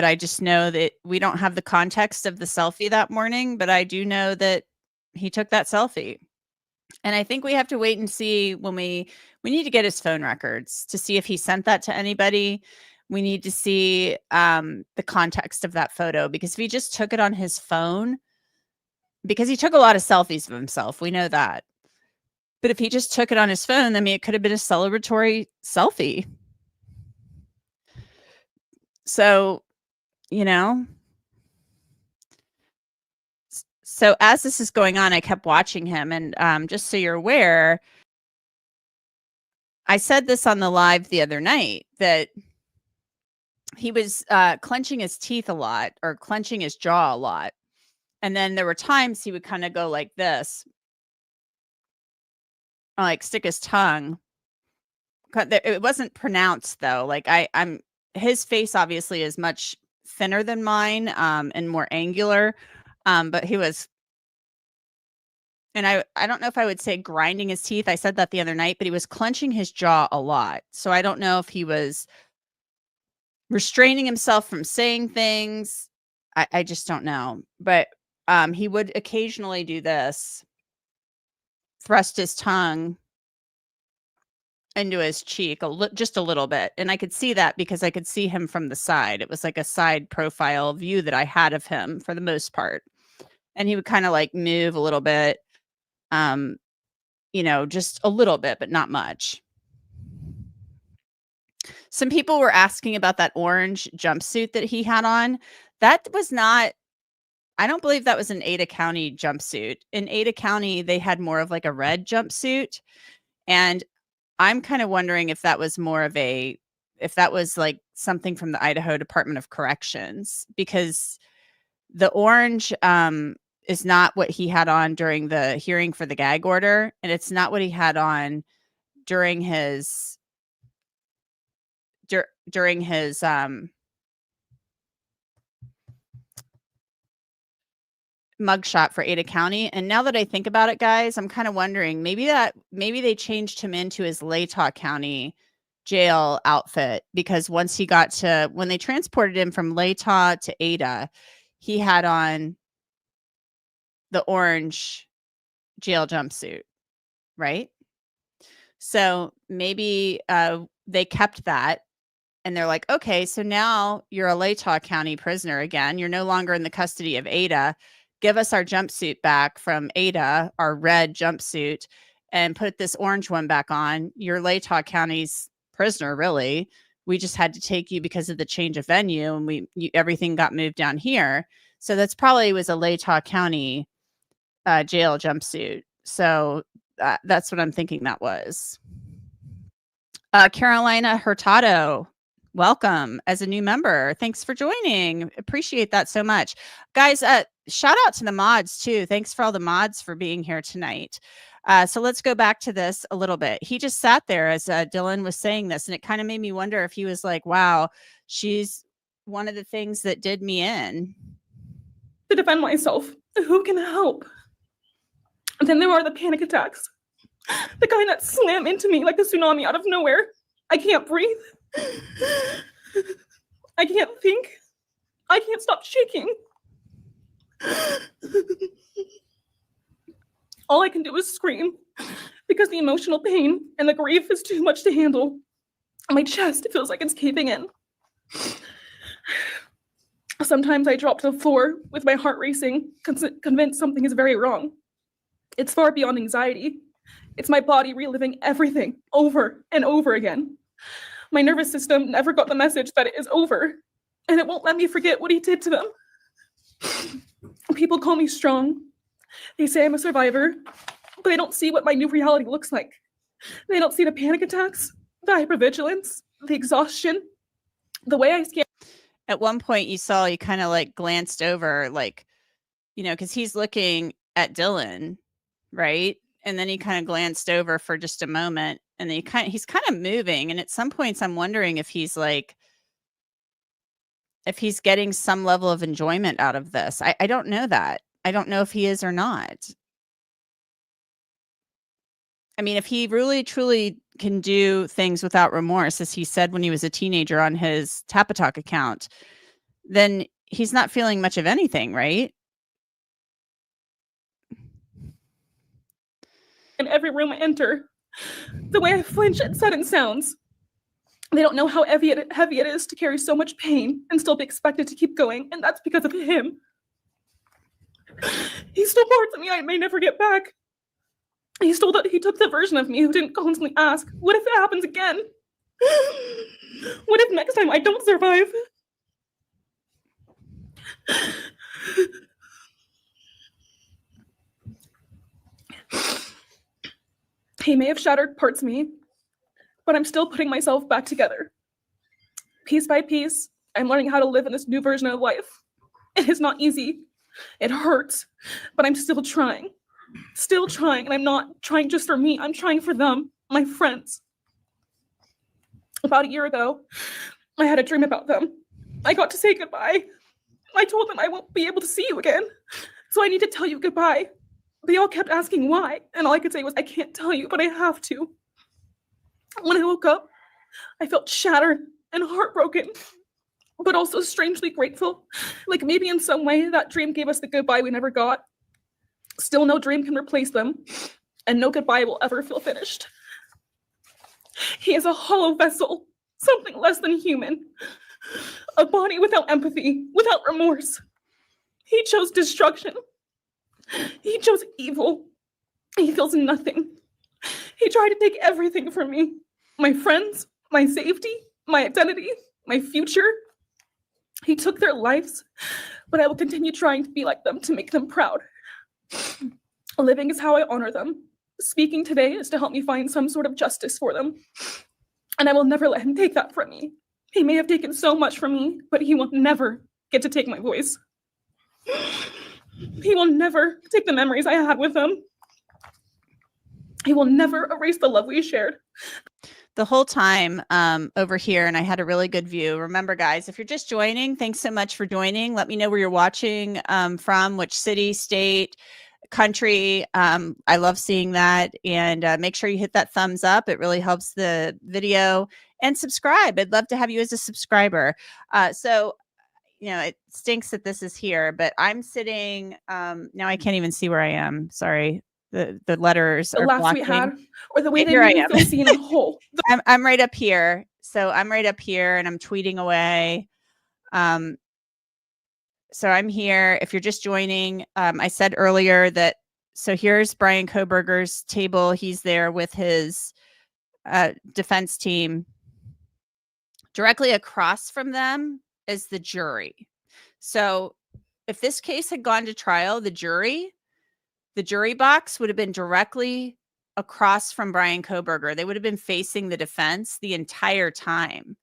Speaker 1: I just know that we don't have the context of the selfie that morning, but I do know that he took that selfie. And I think we have to wait and see when we need to get his phone records to see if he sent that to anybody. We need to see the context of that photo, because if he just took it on his phone, because he took a lot of selfies of himself, we know that. But if he just took it on his phone, I mean, it could have been a celebratory selfie. So, So as this is going on, I kept watching him. And just so you're aware, I said this on the live the other night, that he was clenching his teeth a lot, or clenching his jaw a lot. And then there were times he would kind of go like this, or like stick his tongue. It wasn't pronounced though. Like his face obviously is much thinner than mine and more angular. But he was, and I don't know if I would say grinding his teeth. I said that the other night, but he was clenching his jaw a lot. So I don't know if he was restraining himself from saying things. I just don't know. But he would occasionally do this, thrust his tongue into his cheek just a little bit. And I could see that because I could see him from the side. It was like a side profile view that I had of him for the most part. And he would kind of like move a little bit, just a little bit, but not much. Some people were asking about that orange jumpsuit that he had on. That was not, I don't believe that was an Ada County jumpsuit. In Ada County, they had more of like a red jumpsuit. And I'm kind of wondering if that was if that was like something from the Idaho Department of Corrections, because the orange is not what he had on during the hearing for the gag order. And it's not what he had on during his mugshot for Ada County. And now that I think about it, guys, I'm kind of wondering maybe they changed him into his Latah County jail outfit, because when they transported him from Latah to Ada, he had on the orange jail jumpsuit, right? So maybe they kept that, and they're like, okay, so now you're a Latah County prisoner again. You're no longer in the custody of Ada. Give us our jumpsuit back from Ada, our red jumpsuit, and put this orange one back on. You're Latah County's prisoner, really. We just had to take you because of the change of venue, and everything got moved down here. So that's probably was a Latah County jail jumpsuit. So that's what I'm thinking that was. Carolina Hurtado, welcome as a new member. Thanks for joining. Appreciate that so much. Guys, shout out to the mods too. Thanks for all the mods for being here tonight. So let's go back to this a little bit. He just sat there as Dylan was saying this, and it kind of made me wonder if he was like, wow, she's one of the things that did me in.
Speaker 8: To defend myself, who can help? And then there are the panic attacks. The guy that slammed into me like a tsunami out of nowhere. I can't breathe. I can't think. I can't stop shaking. All I can do is scream because the emotional pain and the grief is too much to handle. My chest feels like it's caving in. Sometimes I drop to the floor with my heart racing, convinced something is very wrong. It's far beyond anxiety. It's my body reliving everything over and over again. My nervous system never got the message that it is over, and it won't let me forget what he did to them. People call me strong. They say I'm a survivor, but they don't see what my new reality looks like. They don't see the panic attacks, the hypervigilance, the exhaustion, the way I scan.
Speaker 1: At one point you saw, he kind of like glanced over, like, because he's looking at Dylan, right? And then he kind of glanced over for just a moment, and then he's kind of moving. And at some points I'm wondering if he's getting some level of enjoyment out of this. I don't know that. I don't know if he is or not. I mean, if he really truly can do things without remorse, as he said when he was a teenager on his Tapatalk account, then he's not feeling much of anything, right?
Speaker 8: In every room I enter, the way I flinch at sudden sounds. They don't know how heavy it is to carry so much pain and still be expected to keep going, and that's because of him. He stole parts of me I may never get back. He took the version of me who didn't constantly ask, what if it happens again? What if next time I don't survive? He may have shattered parts of me, but I'm still putting myself back together. Piece by piece, I'm learning how to live in this new version of life. It is not easy. It hurts, but I'm still trying. And I'm not trying just for me. I'm trying for them, my friends. About a year ago, I had a dream about them. I got to say goodbye. I told them I won't be able to see you again, so I need to tell you goodbye. They all kept asking why, and all I could say was, I can't tell you, but I have to. When I woke up, I felt shattered and heartbroken, but also strangely grateful. Like maybe in some way that dream gave us the goodbye we never got. Still, no dream can replace them, and no goodbye will ever feel finished. He is a hollow vessel, something less than human, a body without empathy, without remorse. He chose destruction. He chose evil. He feels nothing. He tried to take everything from me, my friends, my safety, my identity, my future. He took their lives, but I will continue trying to be like them to make them proud. Living is how I honor them. Speaking today is to help me find some sort of justice for them. And I will never let him take that from me. He may have taken so much from me, but he will never get to take my voice. He will never take the memories I had with him. He will never erase the love we shared.
Speaker 1: The whole time over here, and I had a really good view. Remember, guys, if you're just joining, thanks so much for joining. Let me know where you're watching from, which city, state, country. I love seeing that. And make sure you hit that thumbs up. It really helps the video. And subscribe. I'd love to have you as a subscriber. So, you know, it stinks that this is here, but I'm sitting, now I can't even see where I am. Sorry. The letters
Speaker 8: The
Speaker 1: are
Speaker 8: laughs
Speaker 1: blocking.
Speaker 8: we had, or the way they
Speaker 1: Here I
Speaker 8: made me
Speaker 1: am.
Speaker 8: feel seen and whole.
Speaker 1: I'm right up here. So I'm right up here and I'm tweeting away. So I'm here. If you're just joining, I said earlier that, so here's Bryan Kohberger's table. He's there with his defense team. Directly across from them is the jury. So if this case had gone to trial, the jury box would have been directly across from Bryan Kohberger. They would have been facing the defense the entire time.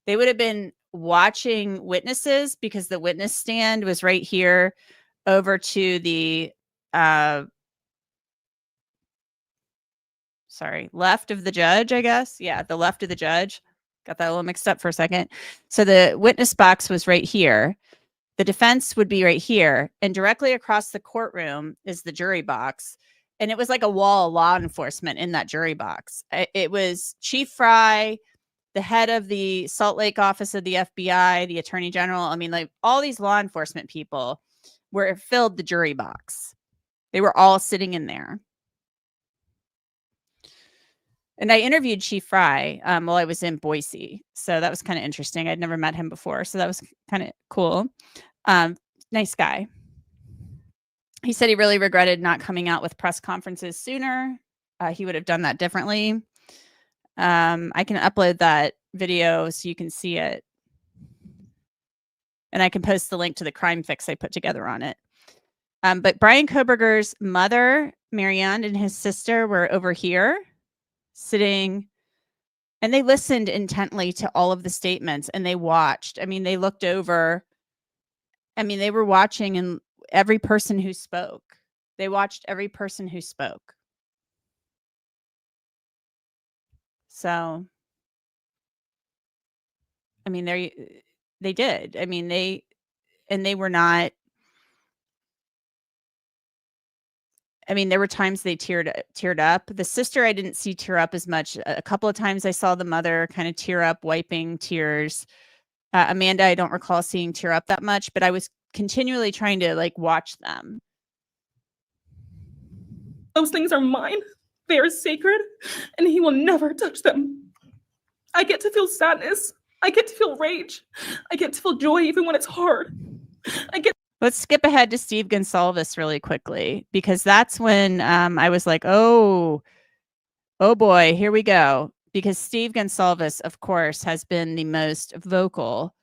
Speaker 1: They would have been watching witnesses because the witness stand was right here over to the left of the judge, I guess. Yeah, the left of the judge. Got that a little mixed up for a second. So the witness box was right here. The defense would be right here. And directly across the courtroom is the jury box. And it was like a wall of law enforcement in that jury box. It was Chief Fry, the head of the Salt Lake office of the FBI, the Attorney General. I mean, like all these law enforcement people were filled the jury box. They were all sitting in there. And I interviewed Chief Fry while I was in Boise. So that was kind of interesting. I'd never met him before. So that was kind of cool. Nice guy. He said he really regretted not coming out with press conferences sooner. He would have done that differently. I can upload that video so you can see it. And I can post the link to the crime fix I put together on it. But Bryan Kohberger's mother, Marianne, and his sister were over here sitting, and they listened intently to all of the statements, and they watched. I mean, they looked over. I mean, they were watching, and every person who spoke. They watched every person who spoke. So, I mean, they did. I mean, they were not. I mean, there were times they teared up. The sister, I didn't see tear up as much. A couple of times I saw the mother kind of tear up, wiping tears. Amanda, I don't recall seeing tear up that much, but I was continually trying to like watch them.
Speaker 8: Those things are mine. They are sacred, and he will never touch them. I get to feel sadness. I get to feel rage. I get to feel joy even when it's hard. Let's
Speaker 1: skip ahead to Steve Gonsalves really quickly, because that's when I was like, oh boy, here we go. Because Steve Gonsalves, of course, has been the most vocal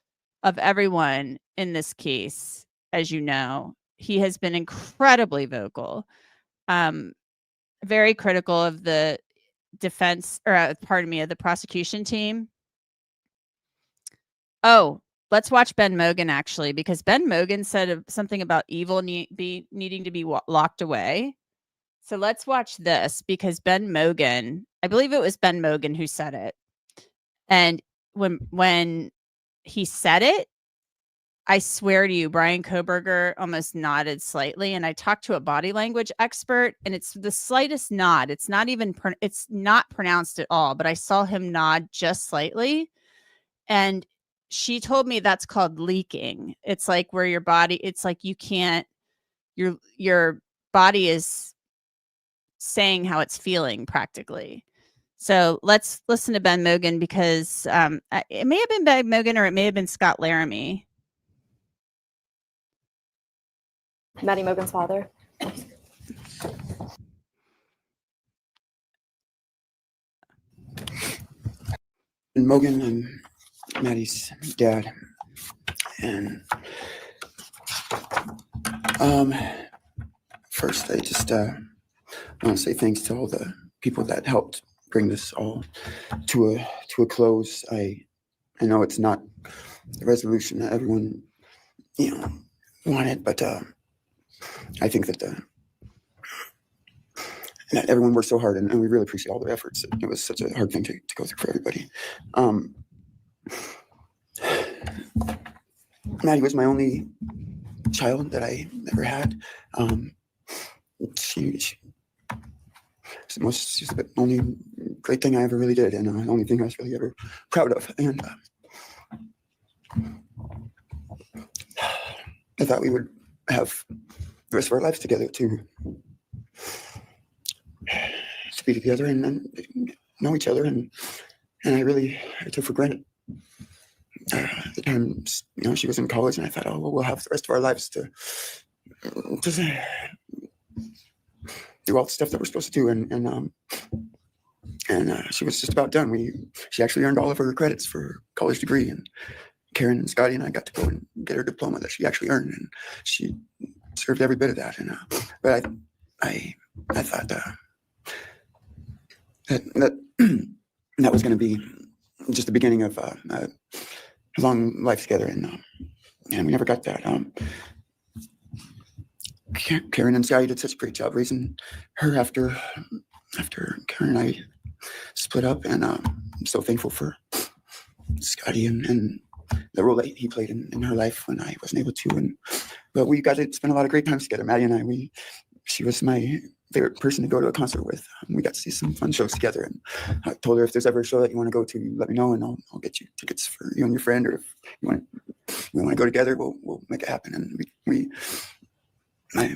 Speaker 1: of everyone in this case. As you know, he has been incredibly vocal, very critical of the defense, or pardon me, of the prosecution team. Oh, let's watch Ben Mogan, actually, because Ben Mogan said something about evil needing to be locked away. So let's watch this, because Ben Mogan, I believe it was Ben Mogan who said it. And when he said it, I swear to you, Bryan Kohberger almost nodded slightly. And I talked to a body language expert, and it's the slightest nod. It's not even, it's not pronounced at all, but I saw him nod just slightly. And she told me that's called leaking. It's like where your body, it's like you can't, your body is saying how it's feeling practically. So let's listen to Ben Mogan, because it may have been Ben Mogan, or it may have been Scott Laramie.
Speaker 5: Maddie Mogan's father.
Speaker 9: Mogan and Maddie's dad. And first I just I want to say thanks to all the people that helped bring this all to a close. I know it's not the resolution that everyone, wanted, but I think that that everyone worked so hard, and we really appreciate all their efforts. It was such a hard thing to go through for everybody. Maddie was my only child that I ever had. She's the only great thing I ever really did, and the only thing I was really ever proud of. And I thought we would have the rest of our lives together to be together and know each other, and I took for granted at the time, she was in college, and I thought, oh, well, we'll have the rest of our lives to just do all the stuff that we're supposed to do, and she was just about done. She actually earned all of her credits for her college degree, and Karen and Scotty and I got to go and get her diploma that she actually earned, and she served every bit of that. And but I thought that was going to be just the beginning of a long life together, and we never got that. Karen and Scotty did such a great job raising her after Karen and I split up, and I'm so thankful for Scotty and the role that he played in her life when I wasn't able to. But we got to spend a lot of great times together. Maddie and I, she was my favorite person to go to a concert with. We got to see some fun shows together, and I told her, if there's ever a show that you want to go to, let me know, and I'll get you tickets for you and your friend, or if we want to go together, we'll make it happen. And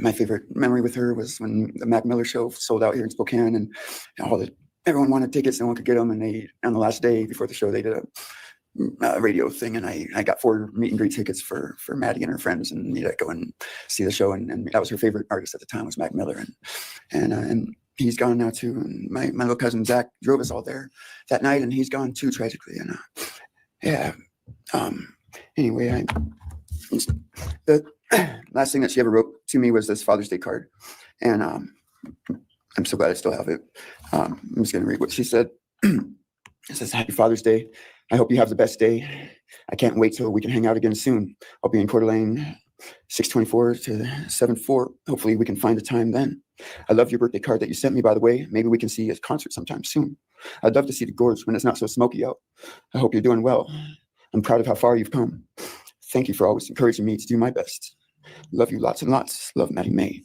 Speaker 9: my favorite memory with her was when the Mac Miller show sold out here in Spokane, and everyone wanted tickets, no one could get them, and on the last day before the show, they did a radio thing, and I got 4 meet and greet tickets for Maddie and her friends, and we had to go and see the show, and that was her favorite artist at the time, was Mac Miller, and he's gone now too. And my little cousin Zach drove us all there that night, and he's gone too, tragically. And anyway, the last thing that she ever wrote to me was this Father's Day card, and I'm so glad I still have it. I'm just gonna read what she said. It says, "Happy Father's Day. I hope you have the best day. I can't wait till we can hang out again soon. I'll be in Coeur d'Alene 624 to 74. Hopefully we can find a time then. I love your birthday card that you sent me, by the way. Maybe we can see a concert sometime soon. I'd love to see the gorge when it's not so smoky out. I hope you're doing well. I'm proud of how far you've come. Thank you for always encouraging me to do my best. Love you lots and lots. Love, Maddie May."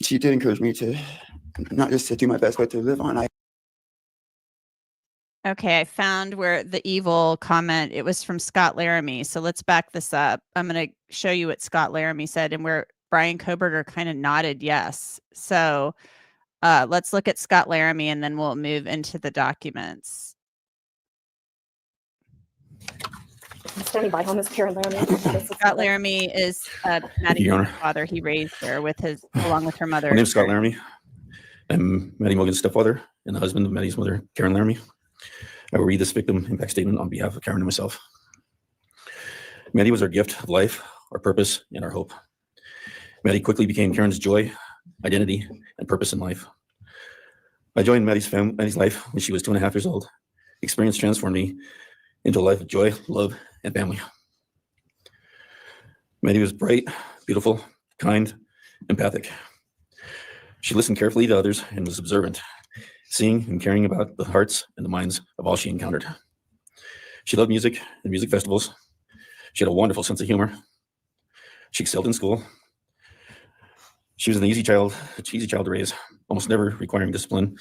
Speaker 9: She did encourage me to not just to do my best, but to live on.
Speaker 1: Okay, I found where the evil comment, it was from Scott Laramie. So let's back this up. I'm going to show you what Scott Laramie said, and where Bryan Kohberger kind of nodded yes. So let's look at Scott Laramie, and then we'll move into the documents.
Speaker 5: Standing by home is Karen Laramie.
Speaker 1: Scott Laramie is Maddie's father. He raised her along with her mother.
Speaker 10: My name is Scott Laramie. I'm Maddie Mogan's stepfather and the husband of Maddie's mother, Karen Laramie. I will read this victim impact statement on behalf of Karen and myself. Maddie was our gift of life, our purpose, and our hope. Maddie quickly became Karen's joy, identity, and purpose in life. I joined Maddie's life when she was 2.5 years old. The experience transformed me into a life of joy, love, and family. Maddie was bright, beautiful, kind, empathic. She listened carefully to others and was observant, seeing and caring about the hearts and the minds of all she encountered. She loved music and music festivals. She had a wonderful sense of humor. She excelled in school. She was an easy child to raise, almost never requiring discipline,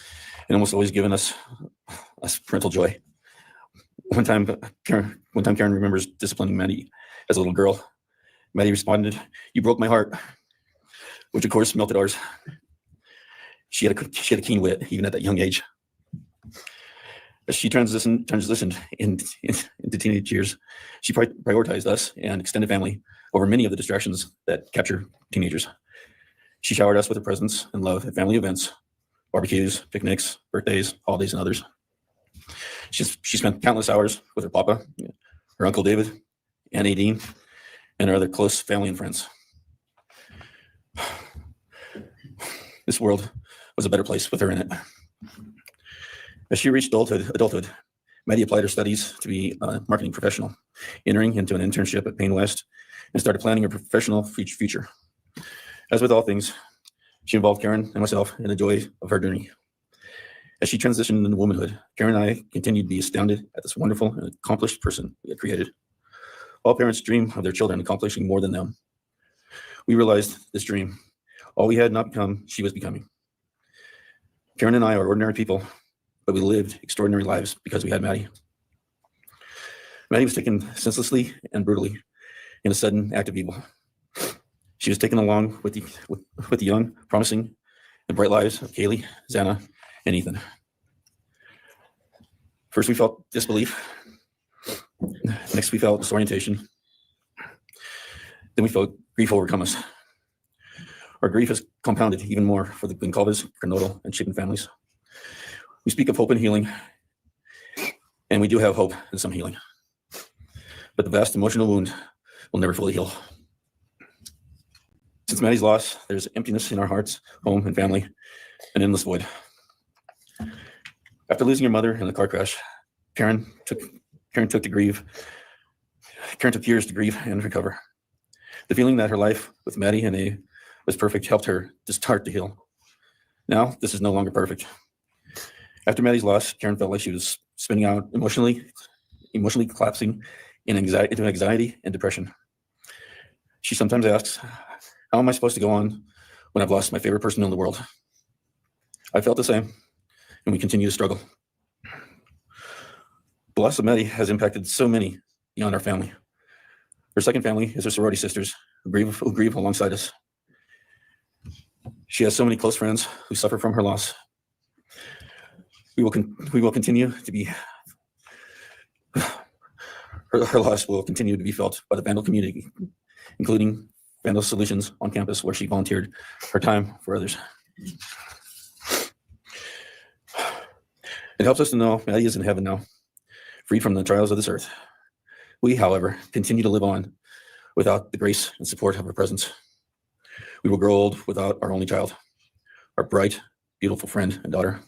Speaker 10: and almost always giving us parental joy. One time Karen remembers disciplining Maddie as a little girl. Maddie responded, "You broke my heart," which of course melted ours. She had a keen wit, even at that young age. As she transitioned into teenage years, she prioritized us and extended family over many of the distractions that capture teenagers. She showered us with her presence and love at family events, barbecues, picnics, birthdays, holidays, and others. She spent countless hours with her papa, her Uncle David, Aunt Nadine, and her other close family and friends. This world was a better place with her in it. As she reached adulthood, Maddie applied her studies to be a marketing professional, entering into an internship at Payne West, and started planning her professional future. As with all things, she involved Karen and myself in the joy of her journey. As she transitioned into womanhood, Karen and I continued to be astounded at this wonderful and accomplished person we had created. All parents dream of their children accomplishing more than them. We realized this dream, all we had not become, she was becoming. Karen and I are ordinary people, but we lived extraordinary lives because we had Maddie. Maddie was taken senselessly and brutally in a sudden act of evil. She was taken along with the young, promising, and bright lives of Kaylee, Xana, and Ethan. First, we felt disbelief. Next, we felt disorientation. Then we felt grief overcome us. Our grief is compounded even more for the Goncalves, Granodal, and Chapin families. We speak of hope and healing, and we do have hope and some healing. But the vast emotional wound will never fully heal. Since Maddie's loss, there's emptiness in our hearts, home, and family, an endless void. After losing her mother in a car crash, Karen took to grieve. Karen took years to grieve and recover. The feeling that her life with Maddie and A was perfect helped her to start to heal. Now, this is no longer perfect. After Maddie's loss, Karen felt like she was spinning out emotionally collapsing into anxiety and depression. She sometimes asks, how am I supposed to go on when I've lost my favorite person in the world? I felt the same, and we continue to struggle. The loss of Maddie has impacted so many beyond our family. Her second family is her sorority sisters who grieve alongside us. She has so many close friends who suffer from her loss. We will continue to be, her loss will continue to be felt by the Vandal community, including Vandal Solutions on campus, where she volunteered her time for others. It helps us to know Maddie is in heaven now, freed from the trials of this earth. We, however, continue to live on without the grace and support of her presence. We will grow old without our only child, our bright, beautiful friend and daughter.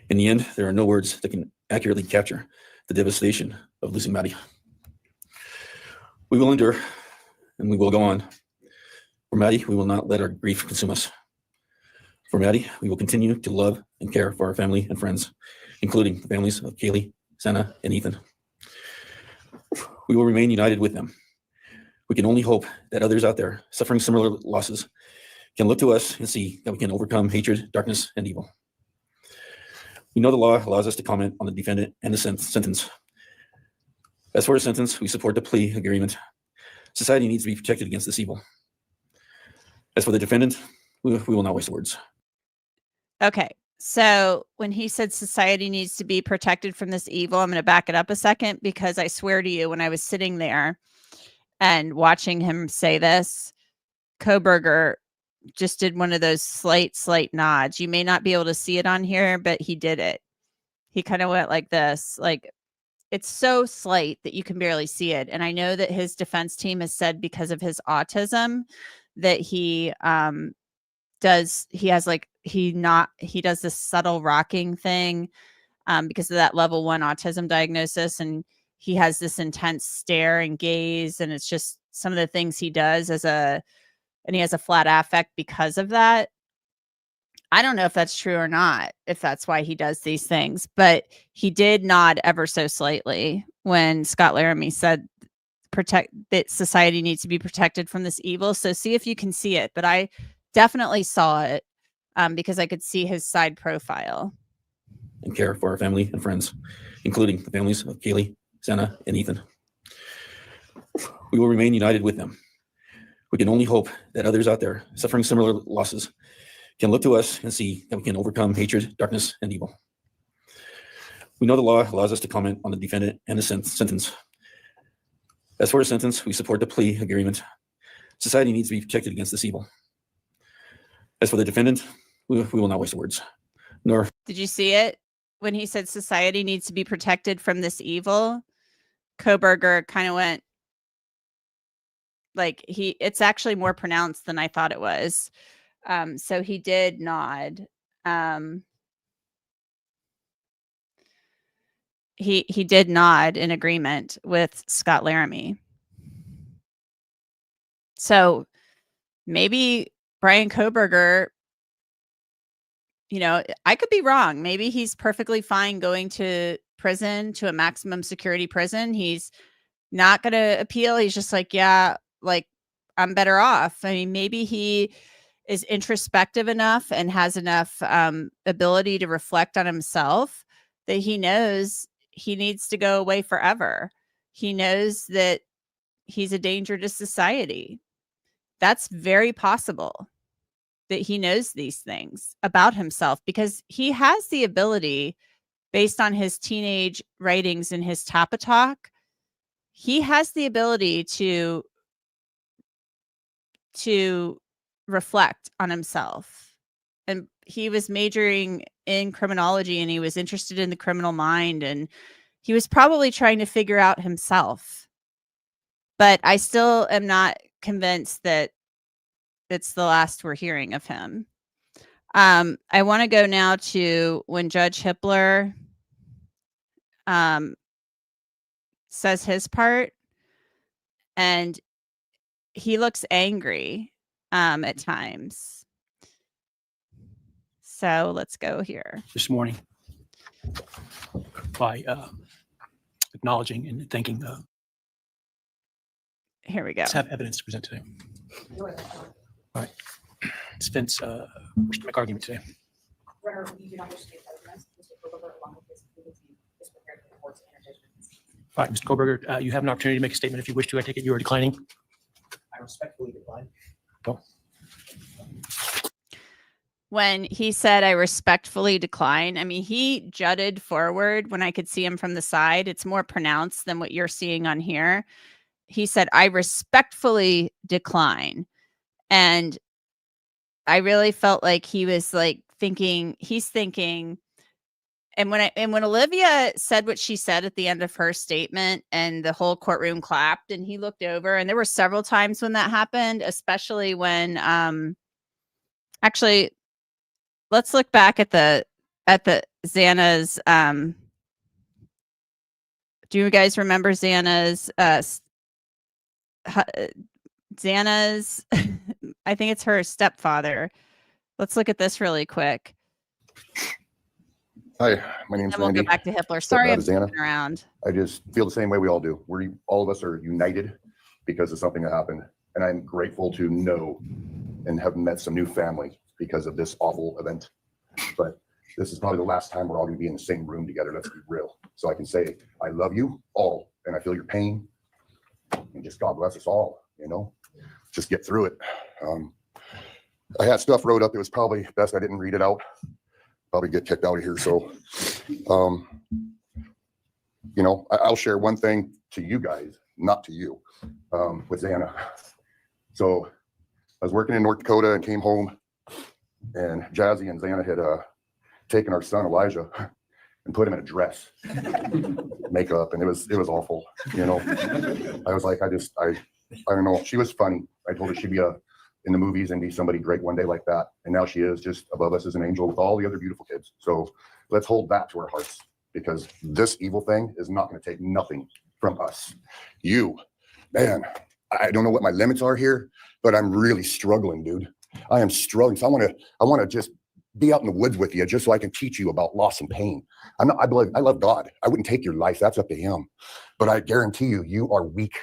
Speaker 10: In the end, there are no words that can accurately capture the devastation of losing Maddie. We will endure and we will go on. For Maddie, we will not let our grief consume us. For Maddie, we will continue to love and care for our family and friends, including the families of Kaylee, Xana, and Ethan. We will remain united with them. We can only hope that others out there suffering similar losses can look to us and see that we can overcome hatred, darkness, and evil. We know the law allows us to comment on the defendant and the sentence. As for the sentence, we support the plea agreement. Society needs to be protected against this evil. As for the defendant, we will not waste words.
Speaker 1: Okay. So when he said society needs to be protected from this evil, I'm going to back it up a second, because I swear to you, when I was sitting there and watching him say this, Kohberger just did one of those slight nods. You may not be able to see it on here, but he did it. He kind of went like this, like it's so slight that you can barely see it. And I know that his defense team has said because of his autism that he does this subtle rocking thing because of that level 1 autism diagnosis. And he has this intense stare and gaze. And it's just some of the things he does and he has a flat affect because of that. I don't know if that's true or not, if that's why he does these things, but he did nod ever so slightly when Scott Laramie said that society needs to be protected from this evil. So see if you can see it, but I definitely saw it because I could see his side profile.
Speaker 10: And care for our family and friends, including the families of Kaylee, Xana, and Ethan. We will remain united with them. We can only hope that others out there suffering similar losses can look to us and see that we can overcome hatred, darkness, and evil. We know the law allows us to comment on the defendant and the sentence. As for the sentence, we support the plea agreement. Society needs to be protected against this evil. As for the defendant, we will not waste words.
Speaker 1: Did you see it? When he said society needs to be protected from this evil, Kohberger kind of went like it's actually more pronounced than I thought it was. So he did nod. He did nod in agreement with Scott Laramie. So maybe Bryan Kohberger, I could be wrong. Maybe he's perfectly fine going to prison, to a maximum security prison. He's not going to appeal. He's just like, yeah, like I'm better off. I mean, maybe he is introspective enough and has enough ability to reflect on himself that he knows he needs to go away forever. He knows that he's a danger to society. That's very possible that he knows these things about himself, because he has the ability, based on his teenage writings and his Tapa Talk, he has the ability to reflect on himself. And he was majoring in criminology, and he was interested in the criminal mind, and he was probably trying to figure out himself. But I still am not convinced that it's the last we're hearing of him. I want to go now to when Judge Hippler says his part, and he looks angry at times. So let's go here.
Speaker 7: This morning by acknowledging and thanking
Speaker 1: Here we go.
Speaker 7: let's have evidence to present today. All right. Defense wish to make argument today. All right, Mr. Kohberger, you have an opportunity to make a statement if you wish to. I take it you are declining.
Speaker 11: I respectfully decline.
Speaker 7: Go.
Speaker 1: When he said, I respectfully decline, I mean, he jutted forward when I could see him from the side. It's more pronounced than what you're seeing on here. He said, I respectfully decline. And I really felt like he was like thinking, and when Olivia said what she said at the end of her statement, and the whole courtroom clapped, and he looked over, and there were several times when that happened, especially when actually, let's look back at the Xana's do you guys remember Xana's Xana's I think it's her stepfather. Let's look at this really quick.
Speaker 12: Hi, my name's
Speaker 1: And we'll
Speaker 12: Randy.
Speaker 1: go back to Hippler. Sorry, I'm
Speaker 12: Xana.
Speaker 1: moving around.
Speaker 12: I just feel the same way we all do. All of us are united because of something that happened. And I'm grateful to know and have met some new family because of this awful event. But this is probably the last time we're all going to be in the same room together. Let's be real. So I can say, I love you all, and I feel your pain. And just God bless us all, just get through it. I had stuff wrote up. It was probably best I didn't read it out. Probably get kicked out of here. So, I'll share one thing to you guys, not to you, with Xana. So I was working in North Dakota and came home, and Jazzy and Xana had taken our son Elijah and put him in a dress, makeup, and it was awful. I was like, I don't know. She was funny. I told her she'd be in the movies and be somebody great one day like that. And now she is just above us as an angel with all the other beautiful kids. So let's hold that to our hearts, because this evil thing is not going to take nothing from us. You, man, I don't know what my limits are here, but I'm really struggling, dude. I am struggling. So I want to just be out in the woods with you, just so I can teach you about loss and pain. I love God. I wouldn't take your life. That's up to him. But I guarantee you, you are weak.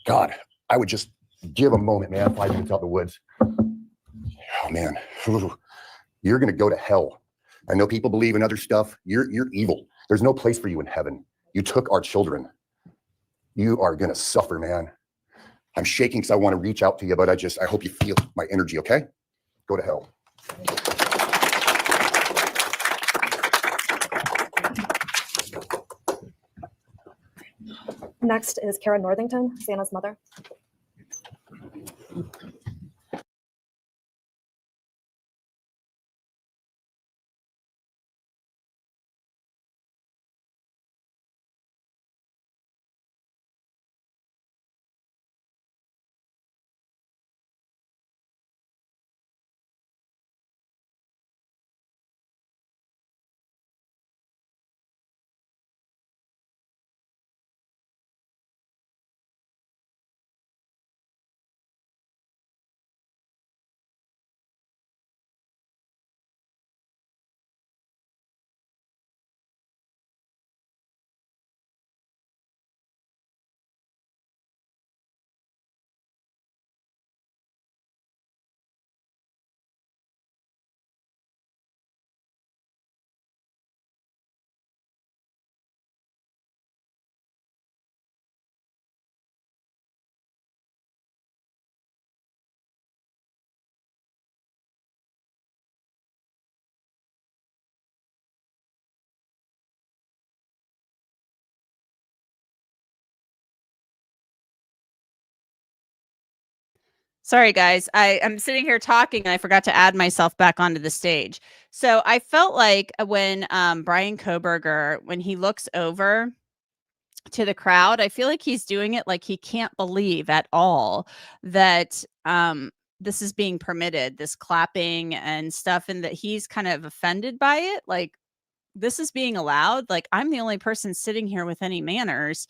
Speaker 12: God, I would just give a moment, man. 5 minutes out in the woods. Oh man, you're gonna go to hell. I know people believe in other stuff. You're evil. There's no place for you in heaven. You took our children. You are gonna suffer, man. I'm shaking because I want to reach out to you, but I hope you feel my energy. Okay, go to hell.
Speaker 5: Next is Karen Northington, Xana's mother.
Speaker 1: Sorry, guys. I'm sitting here talking and I forgot to add myself back onto the stage. So I felt like when Bryan Kohberger, when he looks over to the crowd, I feel like he's doing it like he can't believe at all that this is being permitted, this clapping and stuff, and that he's kind of offended by it. Like, this is being allowed. Like, I'm the only person sitting here with any manners.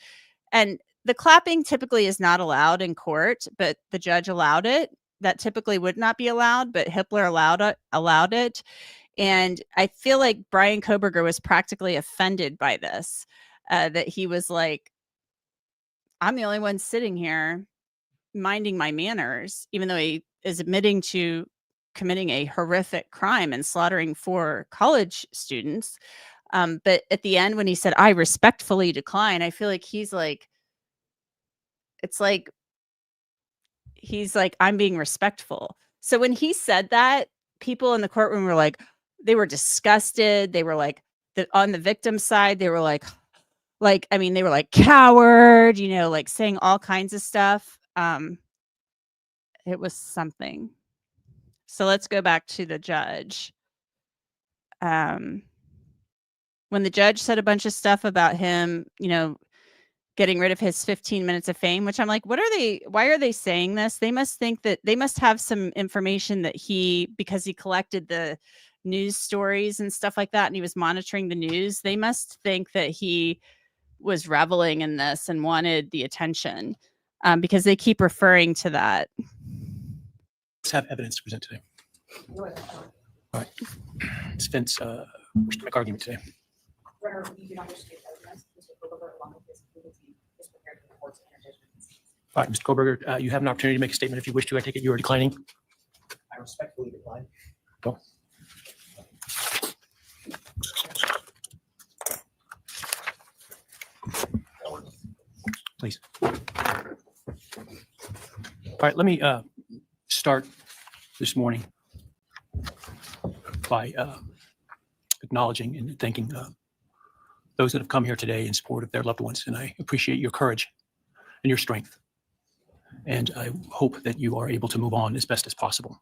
Speaker 1: And the clapping typically is not allowed in court, but the judge allowed it. That typically would not be allowed, but Hippo allowed it. And I feel like Bryan Kohberger was practically offended by this, that he was like, I'm the only one sitting here minding my manners, even though he is admitting to committing a horrific crime and slaughtering 4 college students. But at the end, when he said, I respectfully decline, I feel like he's like, it's like, he's like, I'm being respectful. So when he said that, people in the courtroom were like, they were disgusted. They were like, on the victim's side, they were like, I mean, they were like, coward, you know, like saying all kinds of stuff. It was something. So let's go back to the judge. When the judge said a bunch of stuff about him, you know, getting rid of his 15 minutes of fame, which I'm like, why are they saying this? They must think that they must have some information that because he collected the news stories and stuff like that, and he was monitoring the news. They must think that he was reveling in this and wanted the attention, because they keep referring to that.
Speaker 7: Let's have evidence to present today. All right. Ms. Vince, wish to make argument today. All right, Mr. Kohberger, you have an opportunity to make a statement if you wish to. I take it you are declining.
Speaker 11: I respectfully decline.
Speaker 7: Go. Please. All right, let me start this morning by acknowledging and thanking those that have come here today in support of their loved ones. And I appreciate your courage and your strength. And I hope that you are able to move on as best as possible.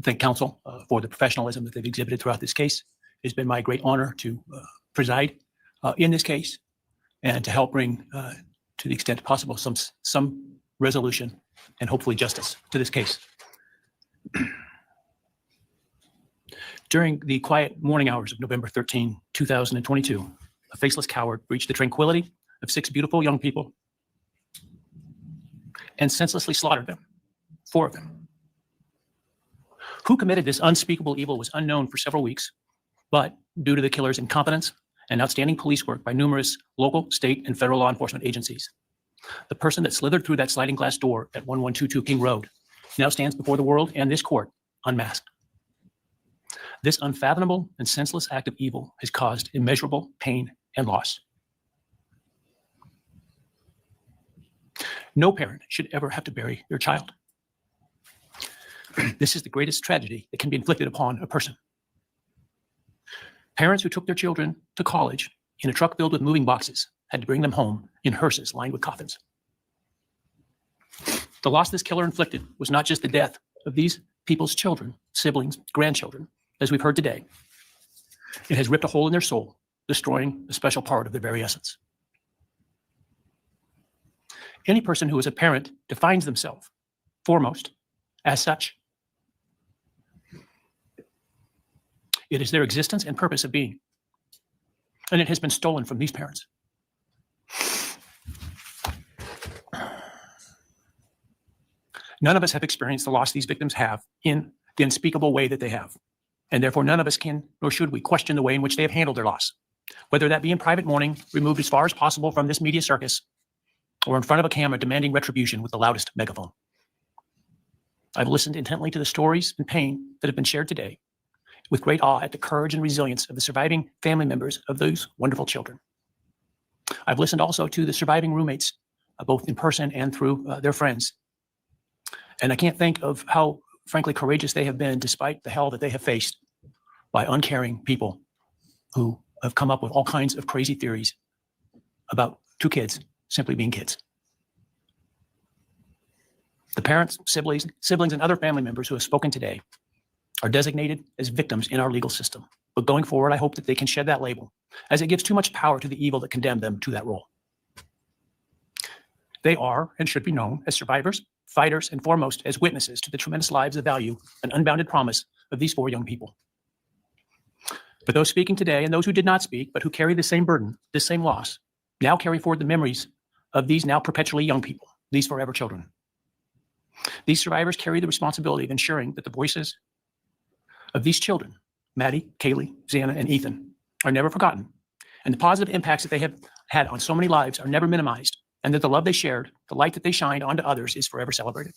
Speaker 7: Thank counsel for the professionalism that they've exhibited throughout this case. It's been my great honor to preside in this case and to help bring, to the extent possible, some resolution and hopefully justice to this case. During the quiet morning hours of November 13, 2022, a faceless coward breached the tranquility of 6 beautiful young people and senselessly slaughtered them, 4 of them. Who committed this unspeakable evil was unknown for several weeks, but due to the killer's incompetence and outstanding police work by numerous local, state, and federal law enforcement agencies, the person that slithered through that sliding glass door at 1122 King Road now stands before the world and this court unmasked. This unfathomable and senseless act of evil has caused immeasurable pain and loss. No parent should ever have to bury their child. This is the greatest tragedy that can be inflicted upon a person. Parents who took their children to college in a truck filled with moving boxes had to bring them home in hearses lined with coffins. The loss this killer inflicted was not just the death of these people's children, siblings, grandchildren, as we've heard today. It has ripped a hole in their soul, destroying a special part of their very essence. Any person who is a parent defines themselves foremost as such. It is their existence and purpose of being. And it has been stolen from these parents. None of us have experienced the loss these victims have in the unspeakable way that they have. And therefore, none of us can, nor should we, question the way in which they have handled their loss. Whether that be in private mourning, removed as far as possible from this media circus, or in front of a camera demanding retribution with the loudest megaphone. I've listened intently to the stories and pain that have been shared today, with great awe at the courage and resilience of the surviving family members of those wonderful children. I've listened also to the surviving roommates, both in person and through their friends. And I can't think of how, frankly, courageous they have been despite the hell that they have faced by uncaring people who have come up with all kinds of crazy theories about 2 kids simply being kids. The parents, siblings, and other family members who have spoken today are designated as victims in our legal system. But going forward, I hope that they can shed that label, as it gives too much power to the evil that condemned them to that role. They are and should be known as survivors, fighters, and foremost as witnesses to the tremendous lives of value and unbounded promise of these 4 young people. But those speaking today and those who did not speak, but who carry the same burden, this same loss, now carry forward the memories of these now perpetually young people, these forever children. These survivors carry the responsibility of ensuring that the voices of these children, Maddie, Kaylee, Xana, and Ethan, are never forgotten, and the positive impacts that they have had on so many lives are never minimized, and that the love they shared, the light that they shined onto others is forever celebrated.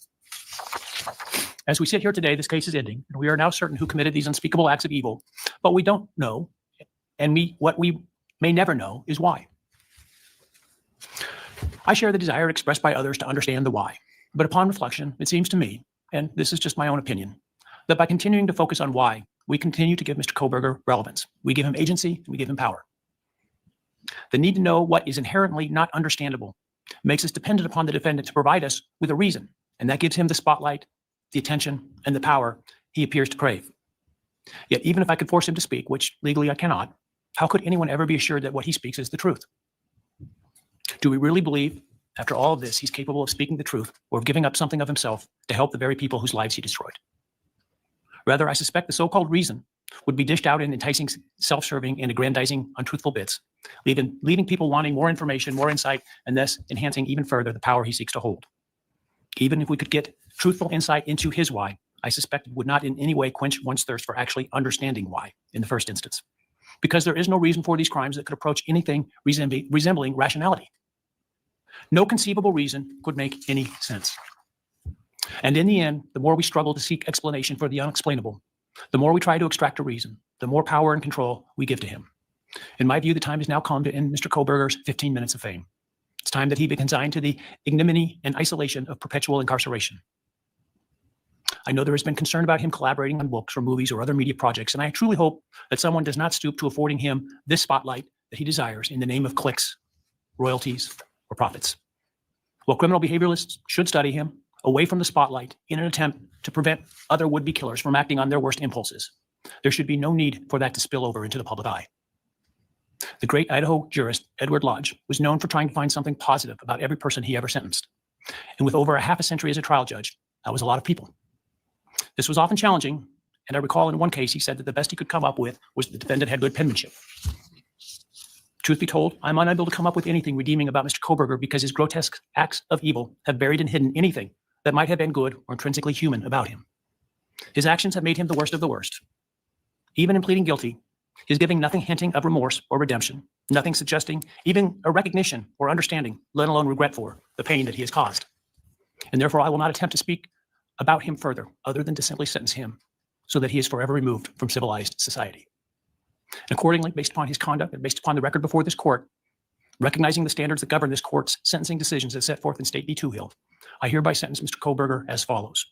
Speaker 7: As we sit here today, this case is ending, and we are now certain who committed these unspeakable acts of evil, but we don't know, and what we may never know is why. I share the desire expressed by others to understand the why, but upon reflection, it seems to me, and this is just my own opinion, that by continuing to focus on why, we continue to give Mr. Kohberger relevance. We give him agency, and we give him power. The need to know what is inherently not understandable makes us dependent upon the defendant to provide us with a reason, and that gives him the spotlight, the attention, and the power he appears to crave. Yet even if I could force him to speak, which legally I cannot, how could anyone ever be assured that what he speaks is the truth? Do we really believe, after all of this, he's capable of speaking the truth or of giving up something of himself to help the very people whose lives he destroyed? Rather, I suspect the so-called reason would be dished out in enticing, self-serving, and aggrandizing, untruthful bits, leaving people wanting more information, more insight, and thus enhancing even further the power he seeks to hold. Even if we could get truthful insight into his why, I suspect it would not in any way quench one's thirst for actually understanding why in the first instance, because there is no reason for these crimes that could approach anything resembling rationality. No conceivable reason could make any sense. And in the end, the more we struggle to seek explanation for the unexplainable, the more we try to extract a reason, the more power and control we give to him. In my view, the time has now come to end Mr. Kohberger's 15 minutes of fame. It's time that he be consigned to the ignominy and isolation of perpetual incarceration. I know there has been concern about him collaborating on books or movies or other media projects, and I truly hope that someone does not stoop to affording him this spotlight that he desires in the name of clicks, royalties, or profits. While criminal behavioralists should study him away from the spotlight in an attempt to prevent other would-be killers from acting on their worst impulses, there should be no need for that to spill over into the public eye. The great Idaho jurist Edward Lodge was known for trying to find something positive about every person he ever sentenced. And with over a half a century as a trial judge, that was a lot of people. This was often challenging, and I recall in one case he said that the best he could come up with was the defendant had good penmanship. Truth be told, I'm unable to come up with anything redeeming about Mr. Kohberger because his grotesque acts of evil have buried and hidden anything that might have been good or intrinsically human about him. His actions have made him the worst of the worst. Even in pleading guilty, he is giving nothing hinting of remorse or redemption, nothing suggesting even a recognition or understanding, let alone regret for the pain that he has caused. And therefore, I will not attempt to speak about him further, other than to simply sentence him so that he is forever removed from civilized society. And accordingly, based upon his conduct and based upon the record before this court, recognizing the standards that govern this court's sentencing decisions as set forth in State v. Toohill, I hereby sentence Mr. Kohberger as follows.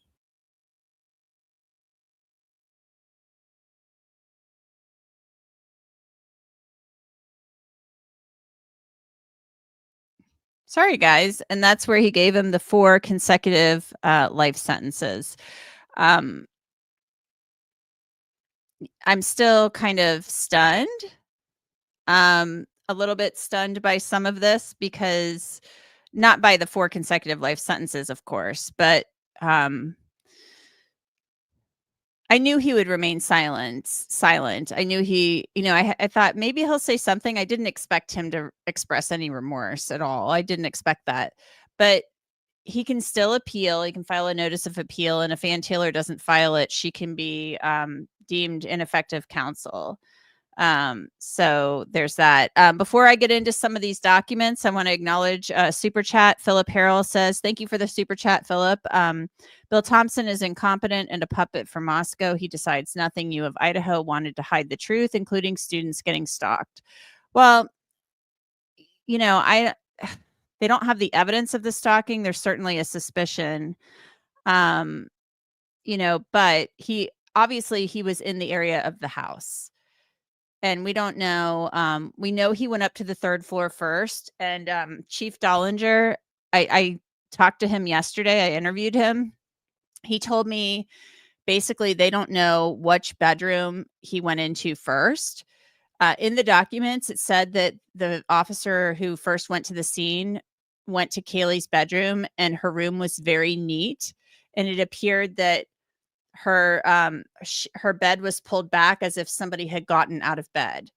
Speaker 1: Sorry, guys. And that's where he gave him the 4 consecutive life sentences. I'm still kind of stunned, a little bit stunned by some of this, because not by the 4 consecutive life sentences, of course, but I knew he would remain silent. I knew he, I thought maybe he'll say something. I didn't expect him to express any remorse at all. I didn't expect that, but he can still appeal. He can file a notice of appeal, and if Ann Taylor doesn't file it, she can be deemed ineffective counsel. So there's that. Before I get into some of these documents, I want to acknowledge super chat. Philip Harrell says, thank you for the super chat, Philip. Bill Thompson is incompetent and a puppet for Moscow. He decides nothing. You of Idaho wanted to hide the truth, including students getting stalked. Well, they don't have the evidence of the stalking. There's certainly a suspicion, but he was in the area of the house. And we don't know. We know he went up to the 3rd floor first. And Chief Dollinger, I talked to him yesterday. I interviewed him. He told me basically they don't know which bedroom he went into first. In the documents, it said that the officer who first went to the scene went to Kaylee's bedroom, and her room was very neat. And it appeared that her bed was pulled back as if somebody had gotten out of bed.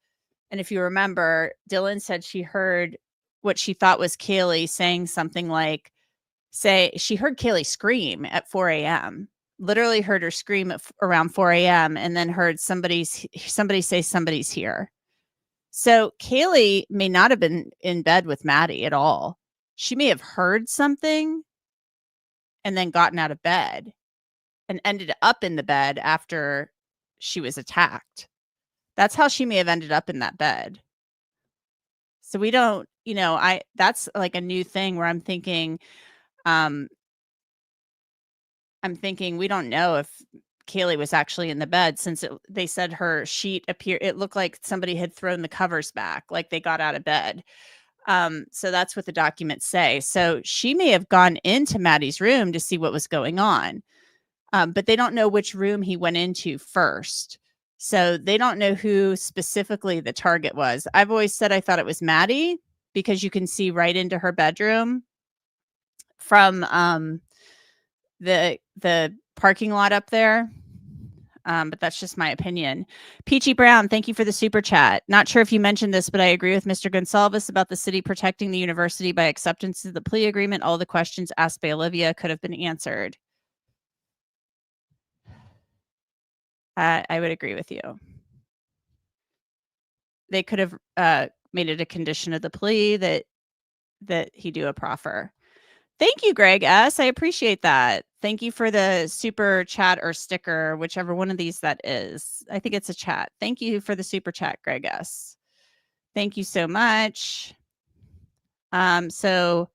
Speaker 1: And if you remember, Dylan said she heard what she thought was Kaylee saying something like, she heard Kaylee scream at 4 a.m. Literally heard her scream at around 4 a.m. and then heard somebody say somebody's here. So Kaylee may not have been in bed with Maddie at all. She may have heard something and then gotten out of bed and ended up in the bed after she was attacked. That's how she may have ended up in that bed. So we don't, that's like a new thing where I'm thinking we don't know if Kaylee was actually in the bed, since they said her sheet appeared. It looked like somebody had thrown the covers back, like they got out of bed. So that's what the documents say. So she may have gone into Maddie's room to see what was going on. But they don't know which room he went into first. So they don't know who specifically the target was. I've always said I thought it was Maddie, because you can see right into her bedroom from the parking lot up there. But that's just my opinion. Peachy Brown, thank you for the super chat. Not sure if you mentioned this, but I agree with Mr. Gonsalves about the city protecting the university by acceptance of the plea agreement. All the questions asked by Olivia could have been answered. I would agree with you. They could have made it a condition of the plea that he do a proffer. Thank you, Greg S. I appreciate that. Thank you for the super chat or sticker, whichever one of these that is. I think it's a chat. Thank you for the super chat, Greg S. Thank you so much. So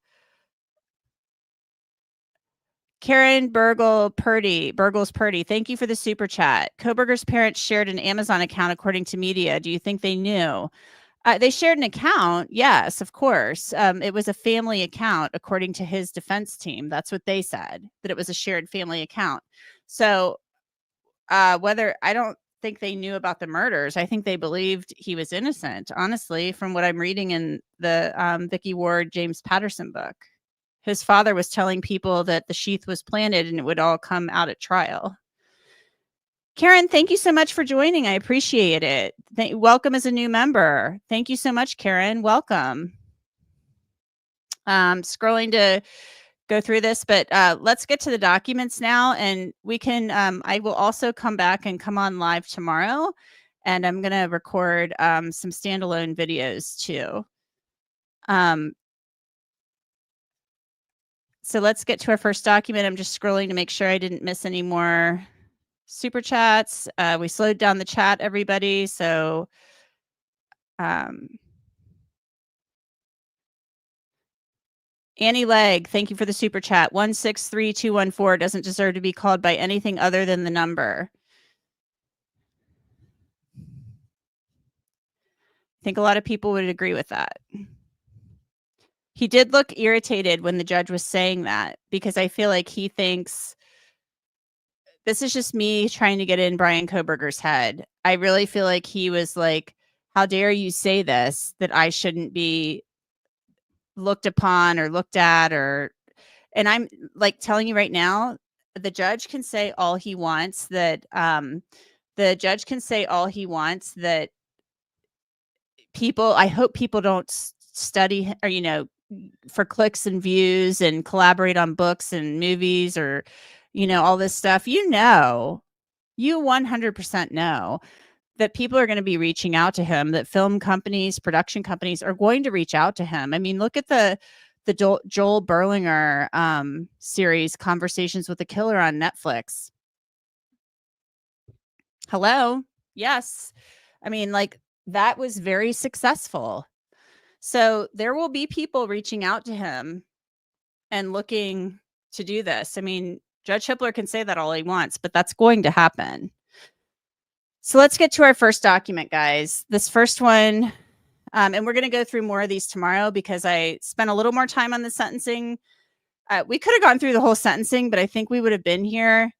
Speaker 1: Karen Burgles Purdy, thank you for the super chat. Kohberger's parents shared an Amazon account according to media. Do you think they knew? They shared an account. Yes, of course. It was a family account, according to his defense team. That's what they said, that it was a shared family account. So I don't think they knew about the murders. I think they believed he was innocent, honestly, from what I'm reading in the Vicky Ward, James Patterson book. His father was telling people that the sheath was planted and it would all come out at trial. Karen, thank you so much for joining. I appreciate it. Welcome as a new member. Thank you so much, Karen. Welcome. Scrolling to go through this, but let's get to the documents now, and we can, I will also come back and come on live tomorrow, and I'm going to record some standalone videos too. So let's get to our first document. I'm just scrolling to make sure I didn't miss any more super chats. We slowed down the chat, everybody. So Annie Legg, thank you for the super chat. 163214 doesn't deserve to be called by anything other than the number. I think a lot of people would agree with that. He did look irritated when the judge was saying that, because I feel like he thinks, this is just me trying to get in Bryan Kohberger's head. I really feel like he was like, how dare you say this, that I shouldn't be looked upon or looked at, and I'm like telling you right now, the judge can say all he wants that people, I hope people don't study or, for clicks and views and collaborate on books and movies or, all this stuff. You 100% know that people are going to be reaching out to him, that film companies, production companies are going to reach out to him. I mean, look at the Joel Berlinger series, Conversations with a Killer, on Netflix. Hello? Yes. I mean, like, that was very successful. So there will be people reaching out to him and looking to do this. I mean, Judge Hippler can say that all he wants, but that's going to happen. So let's get to our first document, guys. This first one, and we're going to go through more of these tomorrow because I spent a little more time on the sentencing We could have gone through the whole sentencing, but I think we would have been here,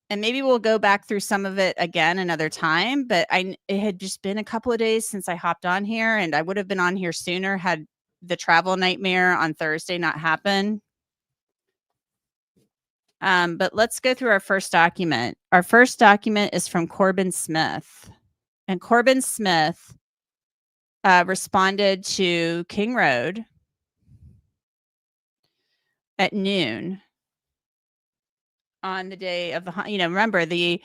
Speaker 1: and maybe we'll go back through some of it again another time. But it had just been a couple of days since I hopped on here, and I would have been on here sooner had the travel nightmare on Thursday not happened. But let's go through our first document. Our first document is from Corbin Smith, and Corbin Smith responded to King Road at noon on the day of the, remember the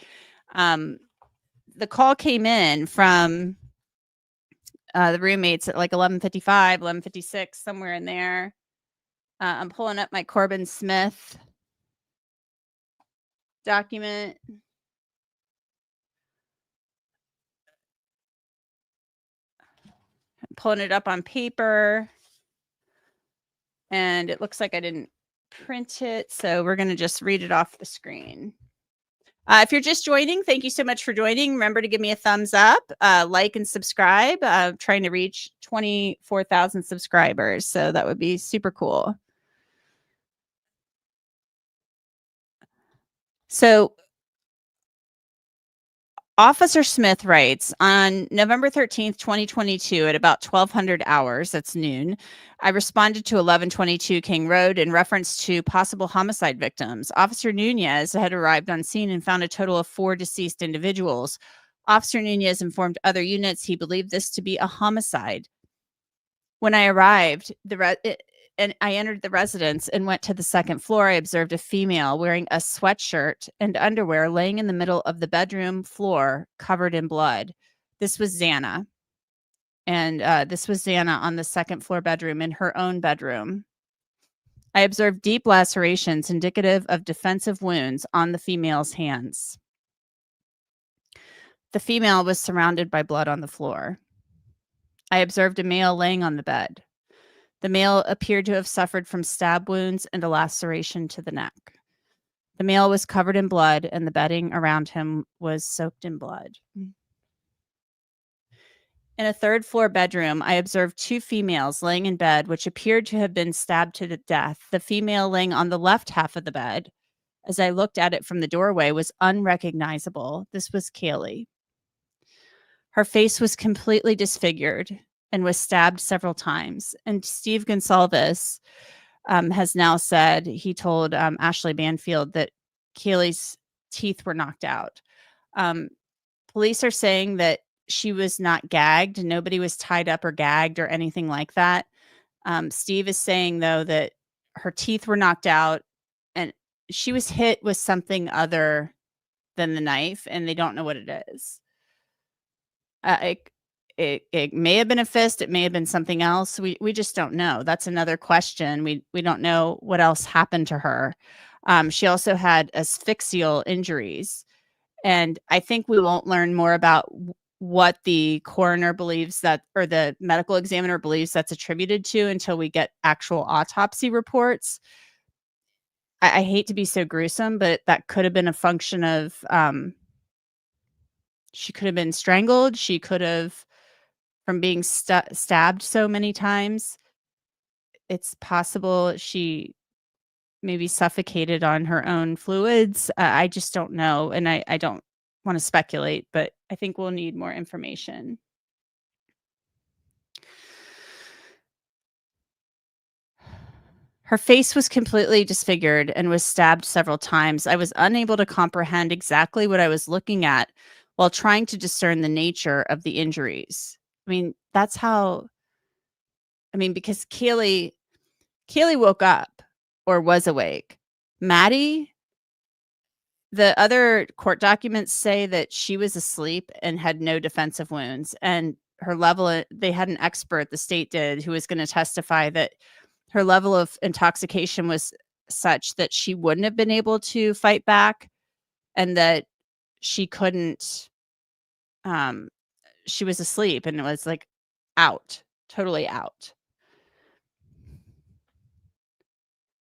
Speaker 1: call came in from the roommates at like 11:55, 11:56, somewhere in there. I'm pulling up my Corbin Smith document. I'm pulling it up on paper, and it looks like I didn't print it, so we're going to just read it off the screen. If you're just joining, thank you so much for joining. Remember to give me a thumbs up, like and subscribe. Trying to reach 24,000 subscribers, so that would be super cool. So Officer Smith writes, on November 13th, 2022, at about 1200 hours, that's noon, I responded to 1122 King Road in reference to possible homicide victims. Officer Nunez had arrived on scene and found a total of 4 deceased individuals. Officer Nunez informed other units he believed this to be a homicide. When I arrived, and I entered the residence and went to the second floor, I observed a female wearing a sweatshirt and underwear laying in the middle of the bedroom floor covered in blood. This was Xana. And this was Xana on the second floor bedroom in her own bedroom. I observed deep lacerations indicative of defensive wounds on the female's hands. The female was surrounded by blood on the floor. I observed a male laying on the bed. The male appeared to have suffered from stab wounds and a laceration to the neck. The male was covered in blood, and the bedding around him was soaked in blood. In a third floor bedroom, I observed 2 females laying in bed, which appeared to have been stabbed to death. The female laying on the left half of the bed, as I looked at it from the doorway, was unrecognizable. This was Kaylee. Her face was completely disfigured and was stabbed several times. And Steve Gonsalves has now said, he told Ashley Banfield that Kaylee's teeth were knocked out. Police are saying that she was not gagged. Nobody was tied up or gagged or anything like that. Steve is saying, though, that her teeth were knocked out and she was hit with something other than the knife, and they don't know what it is. It may have been a fist. It may have been something else. We just don't know. That's another question. We don't know what else happened to her. She also had asphyxial injuries. And I think we won't learn more about what the coroner believes that, or the medical examiner believes that's attributed to, until we get actual autopsy reports. I hate to be so gruesome, but that could have been a function of, she could have been strangled. She could have, from being stabbed so many times, it's possible she maybe suffocated on her own fluids. I just don't know. And I don't want to speculate, but I think we'll need more information. Her face was completely disfigured and was stabbed several times. I was unable to comprehend exactly what I was looking at while trying to discern the nature of the injuries. I mean, that's how, because Kaylee woke up or was awake. Maddie, the other court documents say that she was asleep and had no defensive wounds. And her level, they had an expert, the state did, who was going to testify that her level of intoxication was such that she wouldn't have been able to fight back, and that she couldn't, she was asleep and it was like out, totally out.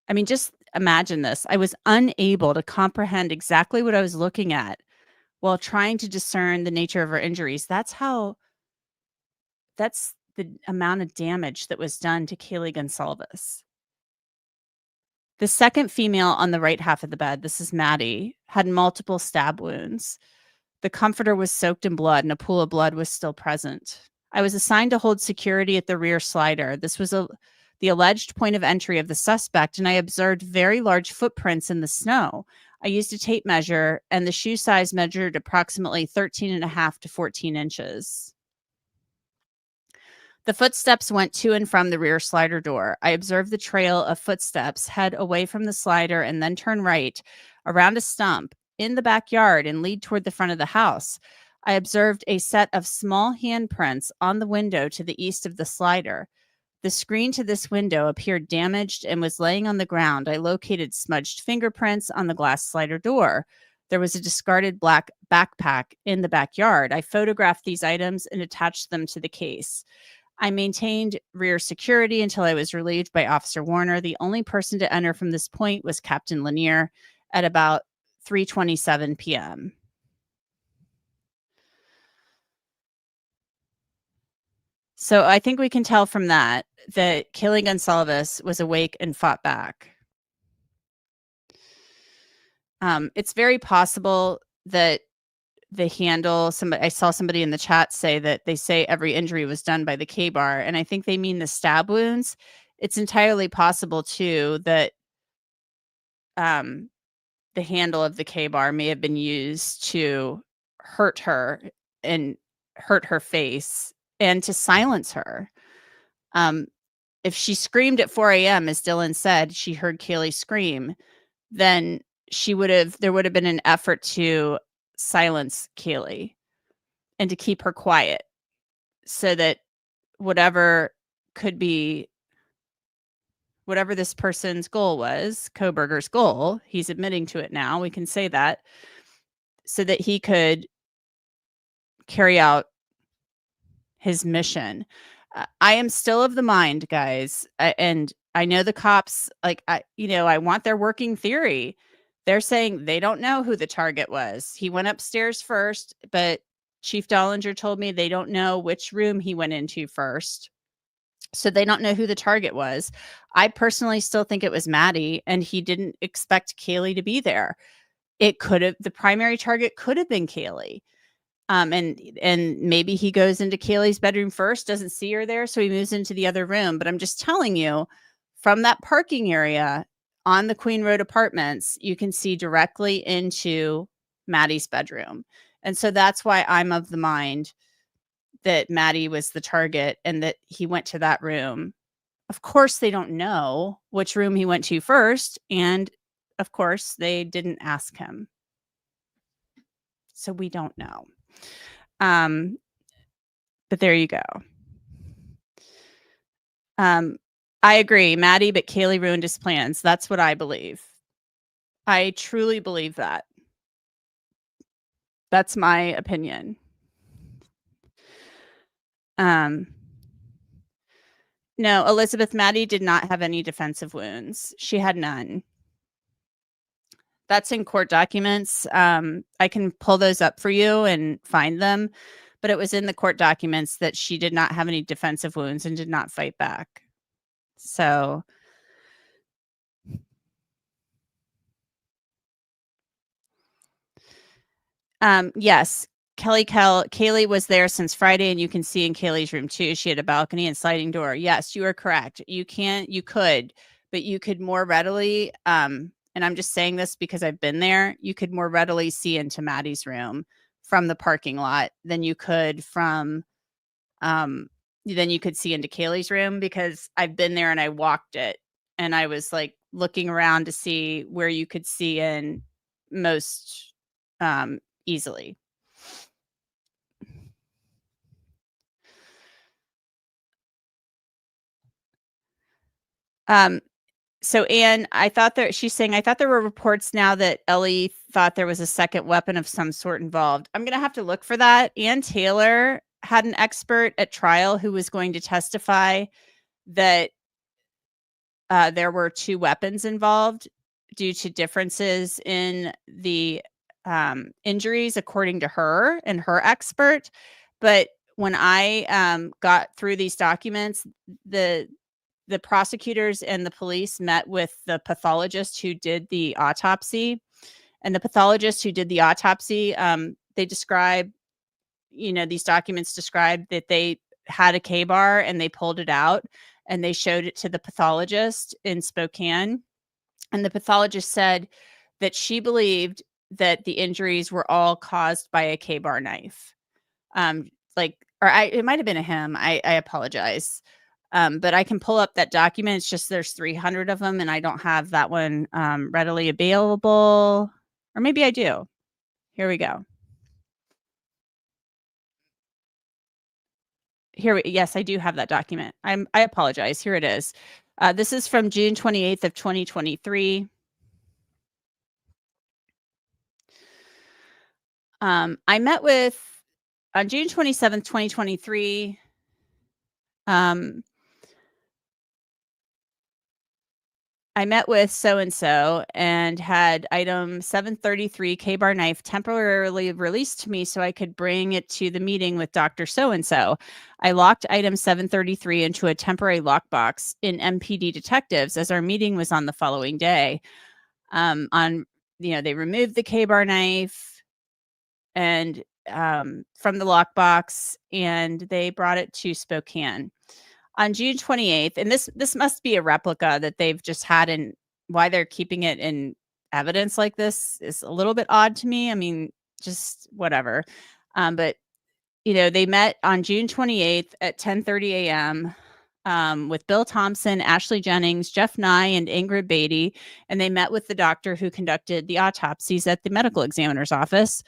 Speaker 1: I mean, just imagine this. I was unable to comprehend exactly what I was looking at while trying to discern the nature of her injuries. That's the amount of damage that was done to Kaylee Gonsalves. The second female on the right half of the bed, this is Maddie, had multiple stab wounds. The comforter was soaked in blood and a pool of blood was still present. I was assigned to hold security at the rear slider. This was the alleged point of entry of the suspect, and I observed very large footprints in the snow. I used a tape measure, and the shoe size measured approximately 13.5 to 14 inches. The footsteps went to and from the rear slider door. I observed the trail of footsteps head away from the slider and then turn right around a stump in the backyard and lead toward the front of the house. I observed a set of small handprints on the window to the east of the slider. The screen to this window appeared damaged and was laying on the ground. I located smudged fingerprints on the glass slider door. There was a discarded black backpack in the backyard. I photographed these items and attached them to the case. I maintained rear security until I was relieved by Officer Warner. The only person to enter from this point was Captain Lanier at about 3:27 p.m. So I think we can tell from that Kaylee Gonsalves was awake and fought back. It's very possible that the handle, I saw somebody in the chat say that they say every injury was done by the K-bar, and I think they mean the stab wounds. It's entirely possible too that the handle of the K-bar may have been used to hurt her and hurt her face and to silence her. If she screamed at 4 a.m., as Dylan said, she heard Kaylee scream, then there would have been an effort to silence Kaylee and to keep her quiet so that whatever this person's goal was, Kohberger's goal, he's admitting to it now, we can say that, so that he could carry out his mission. I am still of the mind, guys, and I know the cops, I want their working theory. They're saying they don't know who the target was. He went upstairs first, but Chief Dollinger told me they don't know which room he went into first. So they don't know who the target was. I personally still think it was Maddie, and he didn't expect Kaylee to be there. The primary target could have been Kaylee. And maybe he goes into Kaylee's bedroom first, doesn't see her there, so he moves into the other room. But I'm just telling you, from that parking area on the Queen Road Apartments, you can see directly into Maddie's bedroom. And so that's why I'm of the mind that Maddie was the target and that he went to that room. Of course, they don't know which room he went to first. And of course, they didn't ask him. So we don't know. But there you go. I agree, Maddie, but Kaylee ruined his plans. That's what I believe. I truly believe that. That's my opinion. No, Elizabeth, Maddie did not have any defensive wounds. She had none. That's in court documents. I can pull those up for you and find them, but it was in the court documents that she did not have any defensive wounds and did not fight back. So yes, Kaylee was there since Friday, and you can see in Kaylee's room too. She had a balcony and sliding door. Yes, you are correct. You could more readily, and I'm just saying this because I've been there, you could more readily see into Maddie's room from the parking lot than you could see into Kaylee's room, because I've been there and I walked it and I was like looking around to see where you could see in most easily. So Anne, she's saying, I thought there were reports now that Ellie thought there was a second weapon of some sort involved. I'm going to have to look for that. Ann Taylor had an expert at trial who was going to testify that there were two weapons involved due to differences in the injuries, according to her and her expert. But when I got through these documents, the the prosecutors and the police met with the pathologist who did the autopsy. And the pathologist who did the autopsy, they describe, these documents describe that they had a K-bar and they pulled it out and they showed it to the pathologist in Spokane. And the pathologist said that she believed that the injuries were all caused by a K-bar knife. It might have been a him. I apologize. But I can pull up that document. It's just there's 300 of them and I don't have that one readily available. Or maybe I do. Here we go. Yes, I do have that document. I apologize. Here it is. This is from June 28th of 2023. I met with, on June 27th, 2023, I met with so-and-so and had item 733 K-bar knife temporarily released to me so I could bring it to the meeting with Dr. So-and-so. I locked item 733 into a temporary lockbox in MPD detectives as our meeting was on the following day. They removed the K-bar knife and from the lockbox and they brought it to Spokane. On June 28th, and this must be a replica that they've just had in, why they're keeping it in evidence like this is a little bit odd to me. I mean, just whatever. But, they met on June 28th at 10:30 a.m. With Bill Thompson, Ashley Jennings, Jeff Nye, and Ingrid Beatty, and they met with the doctor who conducted the autopsies at the medical examiner's office.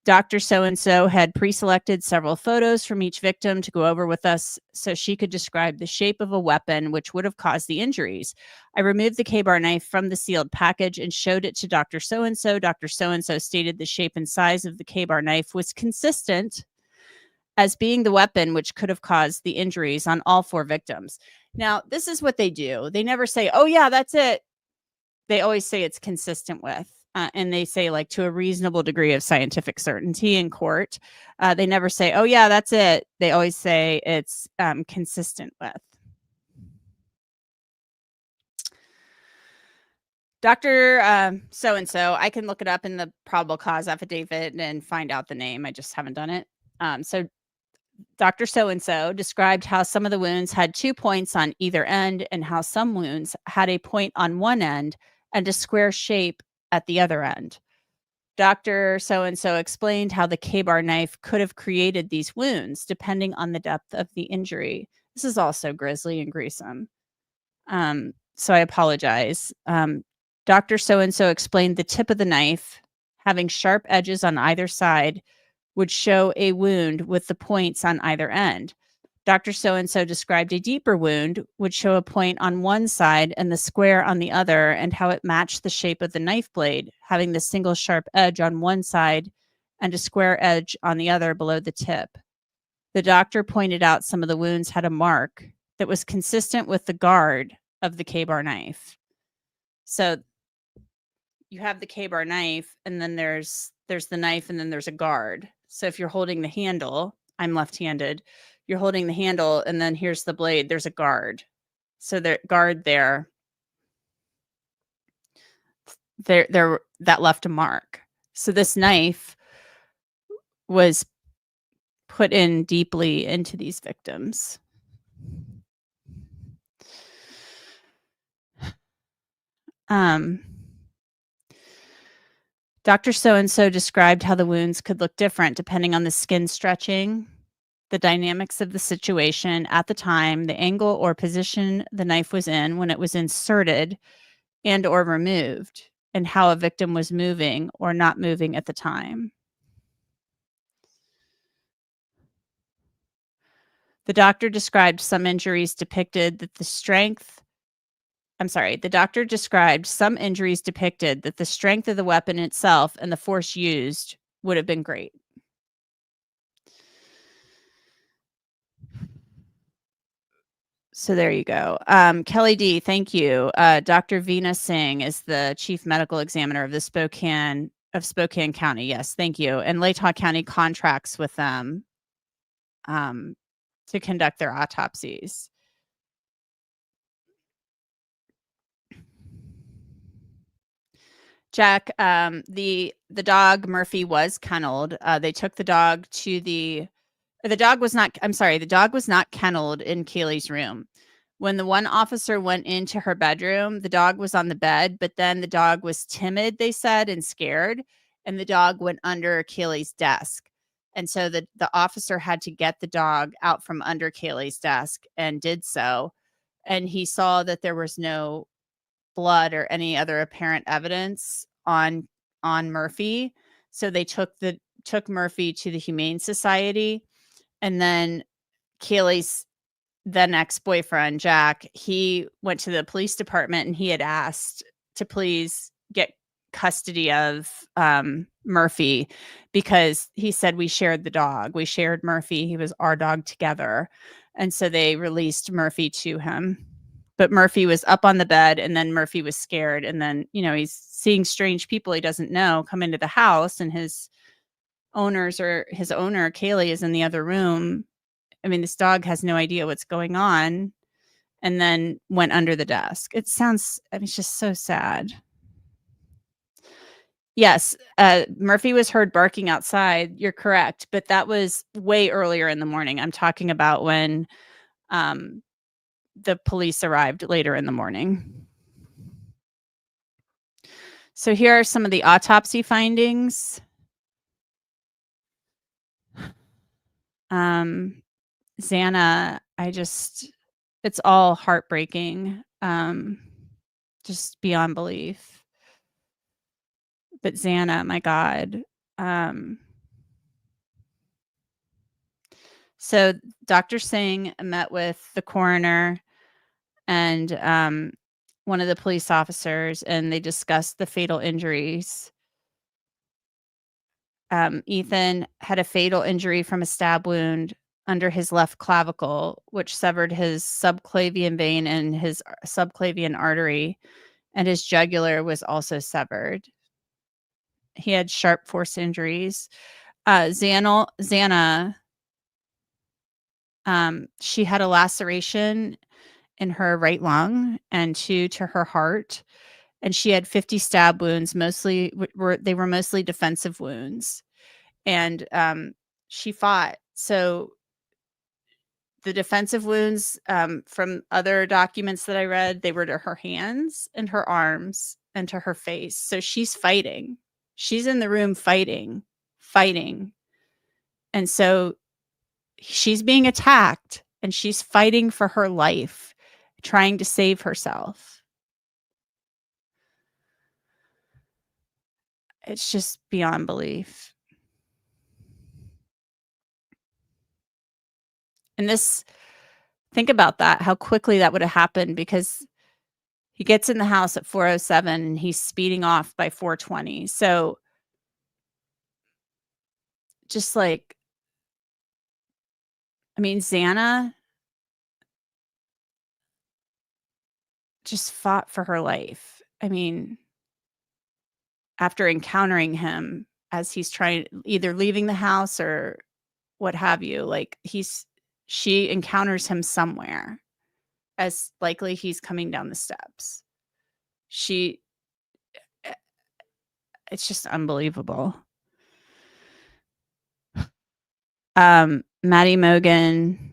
Speaker 1: Dr. So-and-so had pre-selected several photos from each victim to go over with us so she could describe the shape of a weapon which would have caused the injuries. I removed the K-bar knife from the sealed package and showed it to Dr. So-and-so. Dr. So-and-so stated the shape and size of the K-bar knife was consistent as being the weapon which could have caused the injuries on all 4 victims. Now, this is what they do. They never say, oh yeah, that's it. They always say it's consistent with. And they say like to a reasonable degree of scientific certainty in court. They never say, oh yeah, that's it. They always say it's consistent with. Dr. So-and-so, I can look it up in the probable cause affidavit and find out the name. I just haven't done it. So Dr. So-and-so described how some of the wounds had 2 points on either end and how some wounds had a point on one end and a square shape at the other end. Dr. So-and-so explained how the K-bar knife could have created these wounds depending on the depth of the injury. This is also grisly and gruesome. So I apologize. Dr. So-and-so explained the tip of the knife, having sharp edges on either side, would show a wound with the points on either end. Dr. So-and-so described a deeper wound would show a point on one side and the square on the other, and how it matched the shape of the knife blade, having the single sharp edge on one side and a square edge on the other below the tip. The doctor pointed out some of the wounds had a mark that was consistent with the guard of the K-bar knife. So you have the K-bar knife, and then there's the knife, and then there's a guard. So if you're holding the handle, I'm left-handed, you're holding the handle, and then here's the blade, there's a guard. So the guard there that left a mark. So this knife was put in deeply into these victims. Dr. So-and-so described how the wounds could look different depending on the skin stretching, the dynamics of the situation at the time, the angle or position the knife was in when it was inserted and or removed, and how a victim was moving or not moving at the time. The doctor described some injuries depicted that the strength of the weapon itself and the force used would have been great. So there you go. Kelly D, thank you. Dr. Veena Singh is the chief medical examiner of Spokane County. Yes, thank you. And Latah County contracts with them to conduct their autopsies. Jack, the dog Murphy was kenneled. They took the dog to the dog was not, I'm sorry, the dog was not kenneled in Kaylee's room. When the one officer went into her bedroom, the dog was on the bed, but then the dog was timid, they said, and scared, and the dog went under Kaylee's desk. And so the officer had to get the dog out from under Kaylee's desk and did so. And he saw that there was no blood or any other apparent evidence on Murphy. So they took Murphy to the Humane Society. And then Kaylee's then ex-boyfriend, Jack, he went to the police department and he had asked to please get custody of Murphy, because he said, we shared the dog. We shared Murphy. He was our dog together. And so they released Murphy to him. But Murphy was up on the bed, and then Murphy was scared. And then, he's seeing strange people he doesn't know come into the house, and his owner, Kaylee, is in the other room. I mean, this dog has no idea what's going on, and then went under the desk. It's just so sad. Yes, Murphy was heard barking outside. You're correct. But that was way earlier in the morning. I'm talking about when the police arrived later in the morning. So here are some of the autopsy findings. Xana, it's all heartbreaking, just beyond belief. But Xana, my God. So Dr. Singh met with the coroner and one of the police officers, and they discussed the fatal injuries. Ethan had a fatal injury from a stab wound under his left clavicle, which severed his subclavian vein and his subclavian artery, and his jugular was also severed. He had sharp force injuries. Xana, she had a laceration in her right lung and 2 to her heart, and she had 50 stab wounds. Mostly were mostly defensive wounds, and she fought. So the defensive wounds, from other documents that I read, they were to her hands and her arms and to her face. So she's fighting. She's in the room fighting. And so she's being attacked, and she's fighting for her life, trying to save herself. It's just beyond belief. And think about that, how quickly that would have happened, because he gets in the house at 4:07 and he's speeding off by 4:20. So just Xana just fought for her life. I mean, after encountering him as he's either leaving the house or what have you, she encounters him somewhere, as likely he's coming down the steps. It's just unbelievable. Maddie Mogan.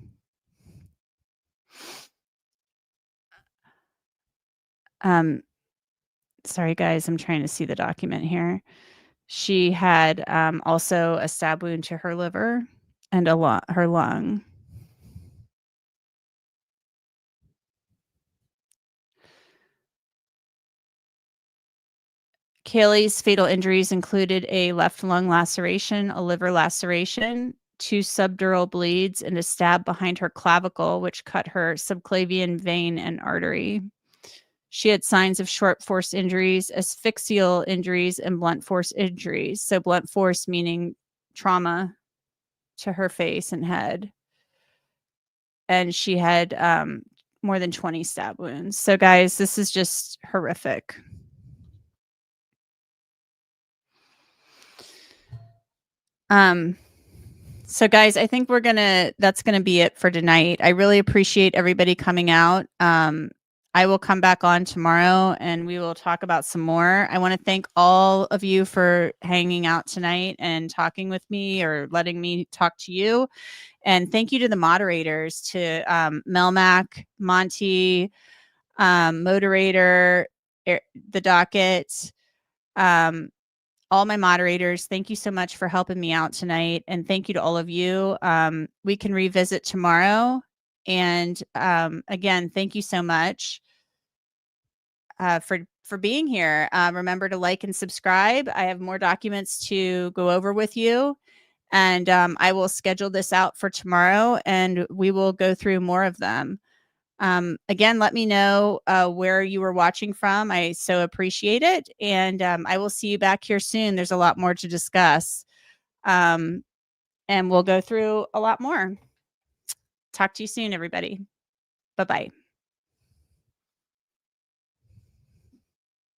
Speaker 1: Sorry guys, I'm trying to see the document here. She had also a stab wound to her liver and her lung. Kaylee's fatal injuries included a left lung laceration, a liver laceration, 2 subdural bleeds, and a stab behind her clavicle, which cut her subclavian vein and artery. She had signs of short force injuries, asphyxial injuries, and blunt force injuries. So blunt force meaning trauma to her face and head. And she had more than 20 stab wounds. So guys, this is just horrific. So guys, I think that's going to be it for tonight. I really appreciate everybody coming out. I will come back on tomorrow and we will talk about some more. I want to thank all of you for hanging out tonight and talking with me or letting me talk to you. And thank you to the moderators, to Melmac, Monty, moderator, the docket, all my moderators. Thank you so much for helping me out tonight. And thank you to all of you. We can revisit tomorrow. And again, thank you so much for being here. Remember to like and subscribe. I have more documents to go over with you. And I will schedule this out for tomorrow and we will go through more of them. Again, let me know where you were watching from. I so appreciate it. And I will see you back here soon. There's a lot more to discuss. And we'll go through a lot more. Talk to you soon, everybody. Bye-bye.